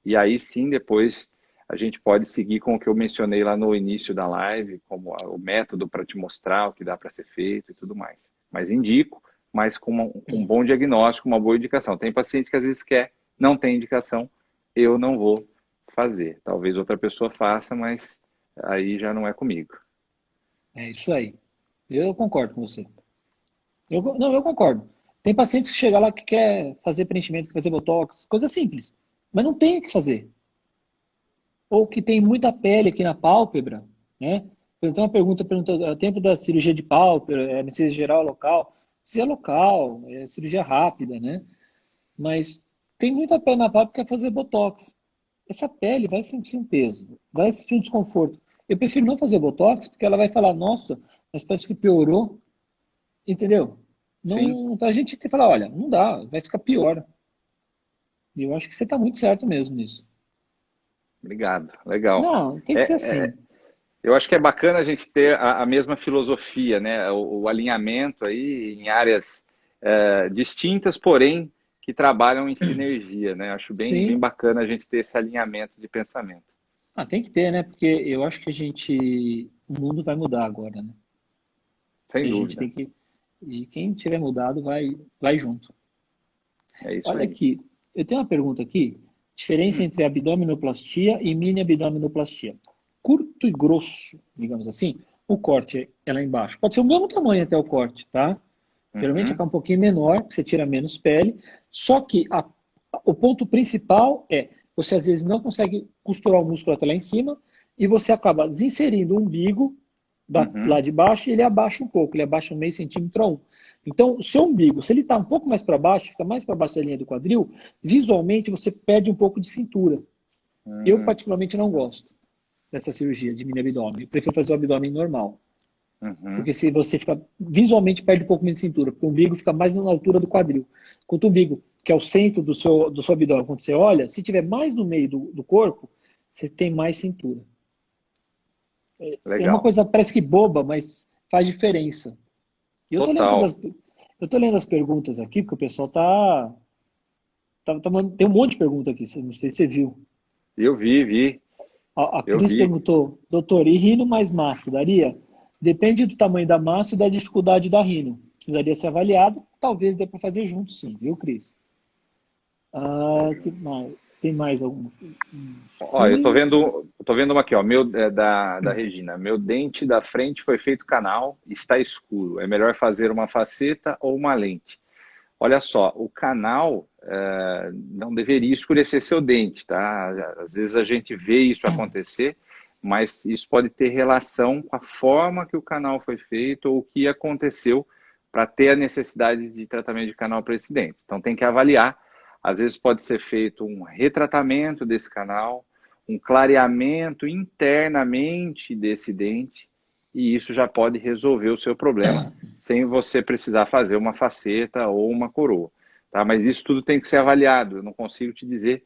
E aí sim, depois, a gente pode seguir com o que eu mencionei lá no início da live, como o método para te mostrar o que dá para ser feito e tudo mais. Mas indico, mas com um bom diagnóstico, uma boa indicação. Tem paciente que às vezes quer, não tem indicação, eu não vou fazer. Talvez outra pessoa faça, mas aí já não é comigo. É isso aí. Eu concordo com você. Não, eu concordo. Tem pacientes que chegam lá que quer fazer preenchimento, quer fazer botox, coisa simples, mas não tem o que fazer. Ou que tem muita pele aqui na pálpebra, né? Eu tenho uma pergunta, o tempo da cirurgia de pálpebra, é anestesia geral local? Se é local, é cirurgia rápida, né? Mas tem muita pele na pálpebra que quer fazer botox. Essa pele vai sentir um peso, vai sentir um desconforto. Eu prefiro não fazer botox, porque ela vai falar, nossa, mas parece que piorou. Entendeu? Sim, Não, então a gente tem que falar, olha, não dá, vai ficar pior. E eu acho que você está muito certo mesmo nisso. obrigado. Legal. Não, tem que ser É, assim. eu acho que é bacana a gente ter a mesma filosofia, né? O alinhamento aí em áreas distintas, porém que trabalham em sinergia, né? Acho bem Sim. bacana a gente ter esse alinhamento de pensamento. Ah, tem que ter, né? Porque eu acho que o mundo vai mudar agora, né? E Sem a gente dúvida. tem que, e quem tiver mudado vai junto. É isso Olha aí. aqui, eu tenho uma pergunta aqui. Diferença entre abdominoplastia e mini abdominoplastia. Curto e grosso, digamos assim, o corte é lá embaixo. Pode ser o mesmo tamanho até o corte, tá? Geralmente Uhum, é um pouquinho menor, porque você tira menos pele. Só que o ponto principal é você às vezes não consegue costurar o músculo até lá em cima e você acaba desinserindo o umbigo lá uhum. de baixo e ele abaixa um pouco, ele abaixa um meio centímetro a um. Então, o seu umbigo, se ele está um pouco mais para baixo, fica mais para baixo da linha do quadril, visualmente você perde um pouco de cintura. Eu, Hum, particularmente, não gosto dessa cirurgia de mini abdômen. Eu prefiro fazer o abdômen normal. uhum. Porque se você fica visualmente perde um pouco menos de cintura, porque o umbigo fica mais na altura do quadril. Quanto o umbigo, que é o centro do seu abdômen, quando você olha, se tiver mais no meio do corpo, você tem mais cintura. É uma Legal. coisa parece que boba, mas faz diferença. E Total. eu tô lendo as perguntas aqui, porque o pessoal tem um monte de pergunta aqui, não sei se você viu. Eu vi, A eu Cris vi. perguntou, doutor, e rino mais masto daria? Depende do tamanho da massa e da dificuldade da rino. Precisaria ser avaliado, talvez dê para fazer junto sim, viu, Cris? Ah, tem mais algum? Ó, Aqui. eu tô vendo uma aqui, ó, da Regina. Meu dente da frente foi feito canal, está escuro. É melhor fazer uma faceta ou uma lente? Olha só, o canal não deveria escurecer seu dente, tá? Às vezes a gente vê isso acontecer, mas isso pode ter relação com a forma que o canal foi feito ou o que aconteceu para ter a necessidade de tratamento de canal para esse dente. Então tem que avaliar. Às vezes pode ser feito um retratamento desse canal, um clareamento internamente desse dente, e isso já pode resolver o seu problema sem você precisar fazer uma faceta ou uma coroa. Tá? Mas isso tudo tem que ser avaliado. Eu não consigo te dizer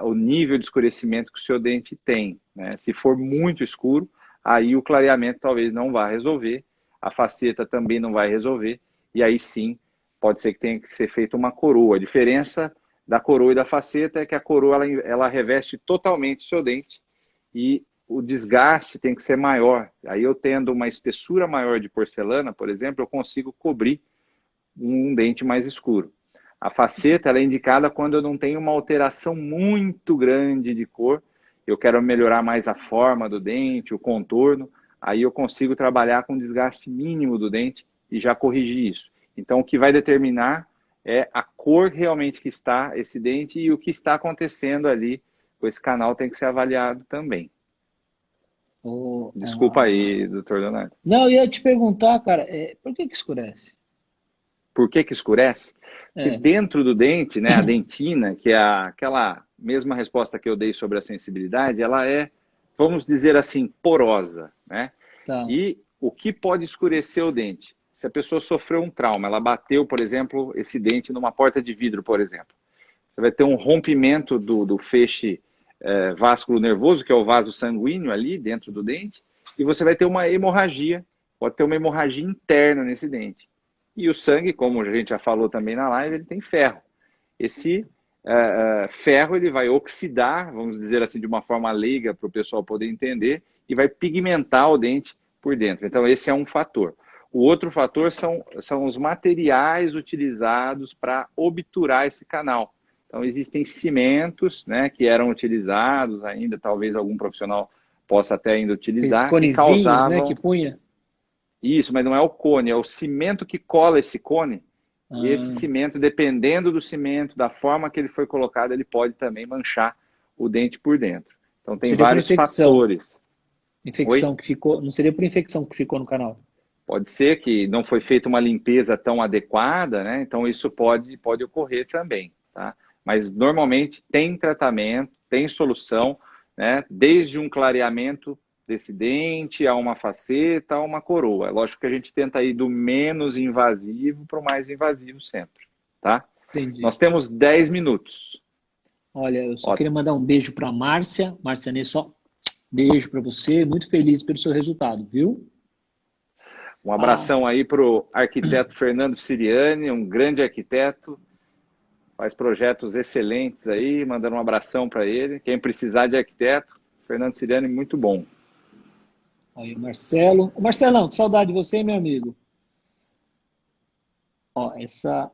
o nível de escurecimento que o seu dente tem. Né? Se for muito escuro, aí o clareamento talvez não vá resolver, a faceta também não vai resolver, e aí sim pode ser que tenha que ser feita uma coroa. A diferença da coroa e da faceta é que a coroa ela reveste totalmente o seu dente e o desgaste tem que ser maior. Aí eu tendo uma espessura maior de porcelana, por exemplo, eu consigo cobrir um dente mais escuro. A faceta ela é indicada quando eu não tenho uma alteração muito grande de cor, eu quero melhorar mais a forma do dente, o contorno, aí eu consigo trabalhar com desgaste mínimo do dente e já corrigir isso. Então, o que vai determinar é a cor realmente que está esse dente e o que está acontecendo ali com esse canal tem que ser avaliado também. Desculpa aí, doutor Leonardo. Não, eu ia te perguntar, cara, por que que escurece? Por que que escurece? Porque É, dentro do dente, né, a dentina, que é aquela mesma resposta que eu dei sobre a sensibilidade, ela é, vamos dizer assim, porosa, né? tá. E o que pode escurecer o dente? Se a pessoa sofreu um trauma, ela bateu, por exemplo, esse dente numa porta de vidro, por exemplo. Você vai ter um rompimento do feixe vasculo nervoso, que é o vaso sanguíneo ali dentro do dente, e você vai ter uma hemorragia, pode ter uma hemorragia interna nesse dente. E o sangue, como a gente já falou também na live, ele tem ferro. Esse ferro ele vai oxidar, vamos dizer assim, de uma forma leiga para o pessoal poder entender, e vai pigmentar o dente por dentro. Então esse é um fator. O outro fator são os materiais utilizados para obturar esse canal. Então existem cimentos, né, que eram utilizados ainda, talvez algum profissional possa até ainda utilizar, que causavam... né, que punha. Isso, mas não é o cone, é o cimento que cola esse cone. E esse cimento, dependendo do cimento, da forma que ele foi colocado, ele pode também manchar o dente por dentro. Então tem vários fatores. Infecção que ficou, não seria por infecção que ficou no canal? Pode ser que não foi feita uma limpeza tão adequada, né? Então isso pode ocorrer também, tá? Mas normalmente tem tratamento, tem solução, né? Desde um clareamento desse dente a uma faceta, a uma coroa. É lógico que a gente tenta ir do menos invasivo para o mais invasivo sempre, tá? Entendi. Nós temos 10 minutos. Olha, eu só queria mandar um beijo para a Márcia. Márcia Nessa, beijo para você. Muito feliz pelo seu resultado, viu? Um abração aí para o arquiteto Fernando Siriani, um grande arquiteto, faz projetos excelentes aí, mandando um abração para ele. Quem precisar de arquiteto, Fernando Siriani, muito bom. Aí o Marcelo. Ô, Marcelão, que saudade de você, meu amigo. Ó, essa...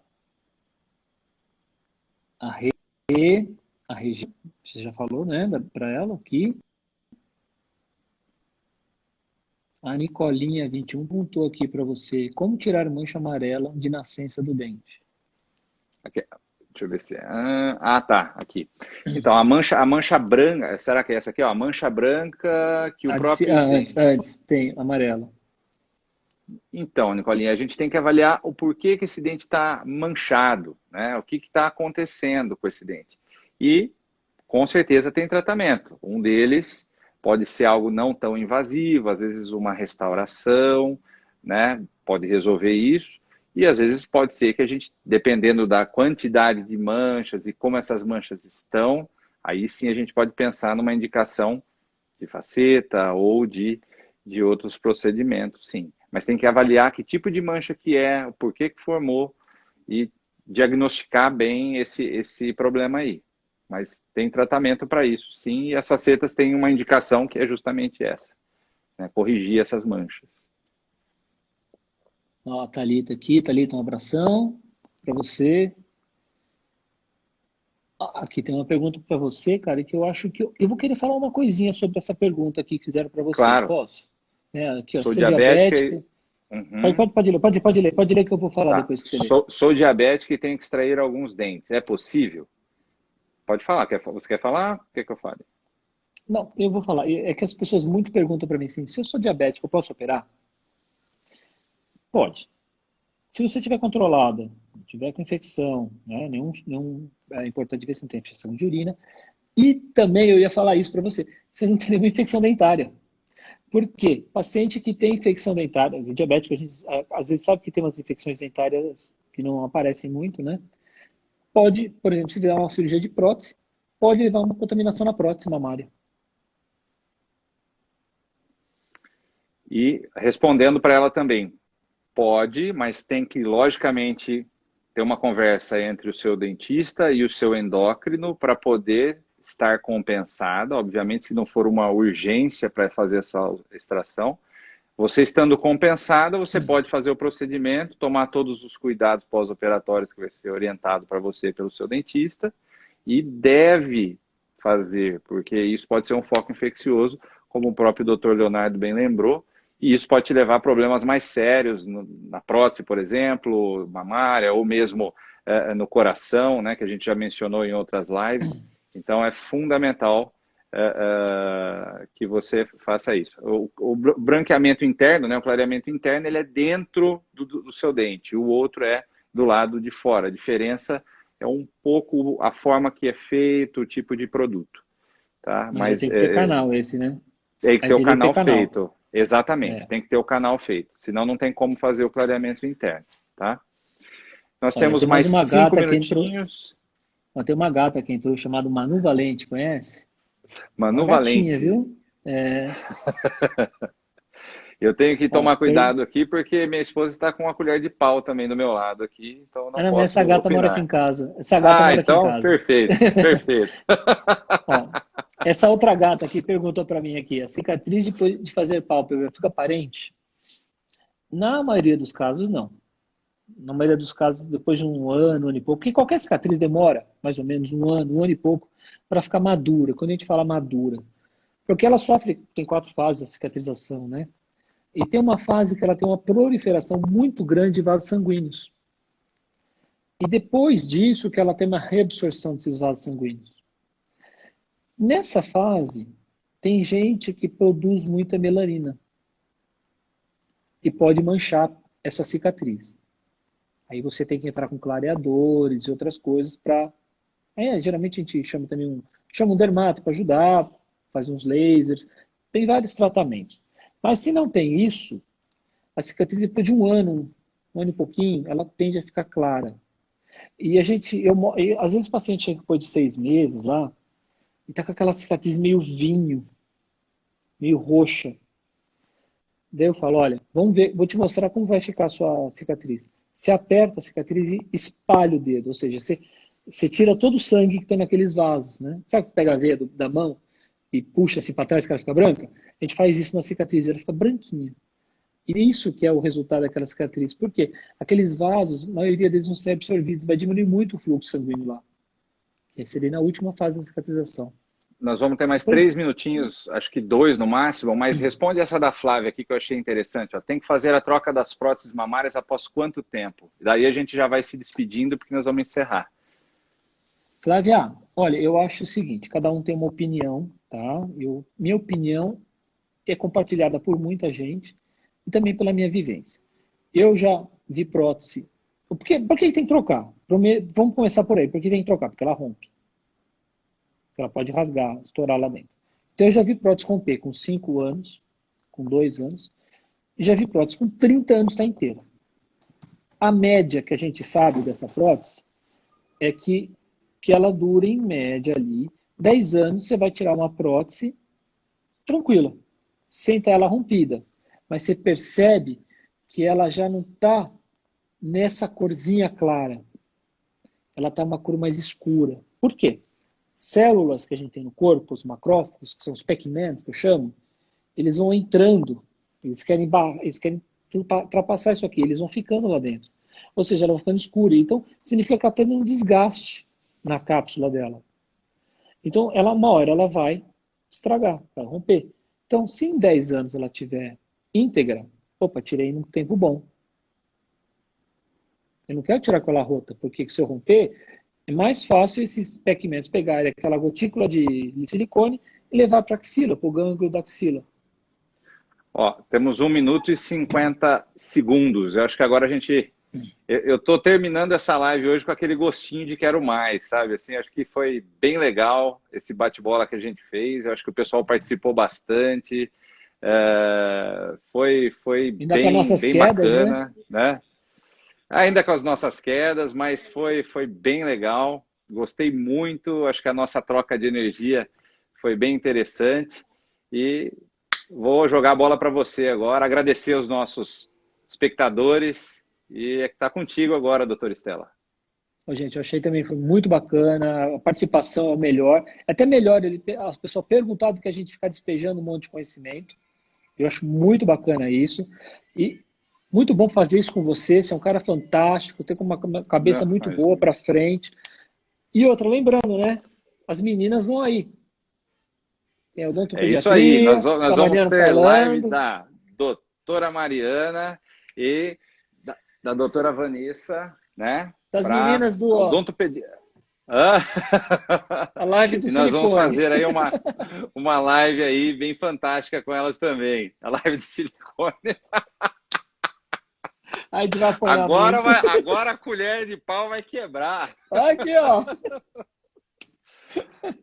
A Regi, você já falou, né, para ela aqui. A Nicolinha 21 perguntou aqui para você, como tirar mancha amarela de nascença do dente? Aqui, deixa eu ver se é... tá, aqui. Então, a mancha branca, será que é essa aqui, ó? A mancha branca que o próprio... Antes, tem amarela. Então, Nicolinha, a gente tem que avaliar o porquê que esse dente está manchado, né? O que está acontecendo com esse dente. E, com certeza, tem tratamento. Um deles pode ser algo não tão invasivo, às vezes uma restauração, né? Pode resolver isso. E, às vezes, pode ser que a gente, dependendo da quantidade de manchas e como essas manchas estão, aí sim a gente pode pensar numa indicação de faceta ou de outros procedimentos, sim. Mas tem que avaliar que tipo de mancha que é, o porquê que formou e diagnosticar bem esse problema aí. Mas tem tratamento para isso, sim, e as facetas têm uma indicação que é justamente essa, né? Corrigir essas manchas. Ó, a Thalita aqui. Thalita, um abração para você. Aqui tem uma pergunta para você, cara, que eu acho que... Eu vou querer falar uma coisinha sobre essa pergunta aqui que fizeram para você. Claro. Posso? Aqui, ó, sou diabético. Uhum. Pode ler que eu vou falar depois que você ler. Sou diabético e tenho que extrair alguns dentes. É possível? Pode falar. Você quer falar? O que eu fale? Não, eu vou falar. É que as pessoas muito perguntam para mim assim, se eu sou diabético, eu posso operar? Pode. Se você estiver controlada, tiver com infecção, né, é importante ver se não tem infecção de urina. E também eu ia falar isso para você, você não tem nenhuma infecção dentária. Por quê? Paciente que tem infecção dentária, diabético, a gente às vezes sabe que tem umas infecções dentárias que não aparecem muito, né? Pode, por exemplo, se fizer uma cirurgia de prótese, pode levar uma contaminação na prótese mamária. E respondendo para ela também, pode, mas tem que, logicamente, ter uma conversa entre o seu dentista e o seu endócrino para poder estar compensada. Obviamente, se não for uma urgência para fazer essa extração, você estando compensada, você pode fazer o procedimento, tomar todos os cuidados pós-operatórios que vai ser orientado para você pelo seu dentista e deve fazer, porque isso pode ser um foco infeccioso, como o próprio Dr. Leonardo bem lembrou, e isso pode te levar a problemas mais sérios na prótese, por exemplo, mamária, ou mesmo no coração, né, que a gente já mencionou em outras lives. Então, é fundamental que você faça isso. O branqueamento interno, né, o clareamento interno, ele é dentro do seu dente, o outro é do lado de fora. A diferença é um pouco a forma que é feito, o tipo de produto. Tá? Mas tem que ter canal esse, né? Tem que ter o canal feito. Exatamente, tem que ter o canal feito. Senão não tem como fazer o clareamento interno. Tá? Nós temos mais 5 minutinhos. Tem uma gata que entrou chamada Manu Valente, conhece? Manu Uma gatinha, Valente. viu? É. Eu tenho que tomar Ó, cuidado aqui, porque minha esposa está com uma colher de pau também do meu lado aqui, então eu não não, mas posso essa gata mora aqui opinar. em casa. Essa gata Ah, mora aqui em então, casa. perfeito, perfeito. Ó, essa outra gata aqui perguntou para mim aqui, a cicatriz depois de fazer pálpebra fica aparente? Na maioria dos casos, não. Na maioria dos casos, depois de um ano e pouco, porque qualquer cicatriz demora mais ou menos um ano e pouco, para ficar madura. Quando a gente fala madura, porque ela sofre, tem 4 fases a cicatrização, né? E tem uma fase que ela tem uma proliferação muito grande de vasos sanguíneos. E depois disso que ela tem uma reabsorção desses vasos sanguíneos. Nessa fase, tem gente que produz muita melanina e pode manchar essa cicatriz. Aí você tem que entrar com clareadores e outras coisas para... geralmente a gente chama também chama um dermato para ajudar, faz uns lasers, tem vários tratamentos. Mas se não tem isso, a cicatriz depois de um ano e pouquinho, ela tende a ficar clara. E às vezes o paciente chega depois de 6 meses lá, e tá com aquela cicatriz meio vinho, meio roxa. Daí eu falo, olha, vamos ver, vou te mostrar como vai ficar a sua cicatriz. Você aperta a cicatriz e espalha o dedo, ou seja, você tira todo o sangue que está naqueles vasos, né? Sabe que pega a veia da mão e puxa assim para trás que ela fica branca? A gente faz isso na cicatriz, ela fica branquinha. E isso que é o resultado daquela cicatriz. Por quê? Aqueles vasos, a maioria deles vão ser absorvidos, vai diminuir muito o fluxo sanguíneo lá. Que seria na última fase da cicatrização. Nós vamos ter mais Depois, 3 minutinhos, acho que 2 no máximo, mas responde essa da Flávia aqui que eu achei interessante. Ó. Tem que fazer a troca das próteses mamárias após quanto tempo? Daí a gente já vai se despedindo porque nós vamos encerrar. Flávia, olha, eu acho o seguinte, cada um tem uma opinião, tá? Minha opinião é compartilhada por muita gente e também pela minha vivência. Eu já vi prótese. Por que tem que trocar? Vamos começar por aí. Por que tem que trocar? Porque ela rompe. Ela pode rasgar, estourar lá dentro. Então eu já vi prótese romper com 5 anos, com 2 anos, e já vi prótese com 30 anos estar inteira. A média que a gente sabe dessa prótese é que ela dura em média ali 10 anos, você vai tirar uma prótese tranquila, sem estar ela rompida. Mas você percebe que ela já não está nessa corzinha clara. Ela está uma cor mais escura. Por quê? Células que a gente tem no corpo, os macrófagos, que são os Pac-Mans, que eu chamo, eles vão entrando, eles querem ultrapassar isso aqui, eles vão ficando lá dentro. Ou seja, ela vai ficando escura. Então, significa que ela está tendo um desgaste na cápsula dela. Então, uma hora ela vai estragar, vai romper. Então, se em 10 anos ela tiver íntegra, opa, tirei num tempo bom. Eu não quero tirar com ela rota, porque se eu romper, é mais fácil esses Pac-Mans pegarem aquela gotícula de silicone e levar para a axila, para o gânglio da axila. Ó, temos 1 minuto e 50 segundos. Eu acho que agora a gente... Eu estou terminando essa live hoje com aquele gostinho de quero mais, sabe? Assim, acho que foi bem legal esse bate-bola que a gente fez. Eu acho que o pessoal participou bastante. Foi Ainda com as nossas bem quedas, bacana, né? Ainda com as nossas quedas, mas foi bem legal. Gostei muito. Acho que a nossa troca de energia foi bem interessante. E vou jogar a bola para você agora. Agradecer aos nossos espectadores. E é que está contigo agora, doutora Estela. Gente, eu achei também foi muito bacana. A participação é o melhor. É até melhor as pessoas perguntar do que a gente ficar despejando um monte de conhecimento. Eu acho muito bacana isso. E muito bom fazer isso com você. Você é um cara fantástico, tem uma cabeça muito boa para frente. E outra, lembrando, né? As meninas vão aí. Tem odontopediatria, isso aí. Nós vamos ter falando. live da doutora Mariana e da doutora Vanessa, né? Das meninas do... Odontopedia. A live do e nós silicone. vamos fazer aí uma live aí bem fantástica com elas também. A live de silicone. Aí vai agora a colher de pau vai quebrar. Aqui, ó.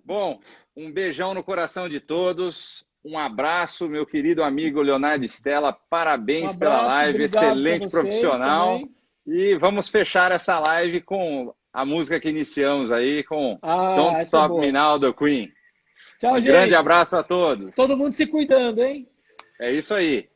Bom, um beijão no coração de todos. Um abraço, meu querido amigo Leonardo Stella. Parabéns pela live, excelente profissional. Também. E vamos fechar essa live com a música que iniciamos aí, com Don't Stop Me Now, do Queen. Tchau, Um gente. grande abraço a todos. Todo mundo se cuidando, hein? É isso aí.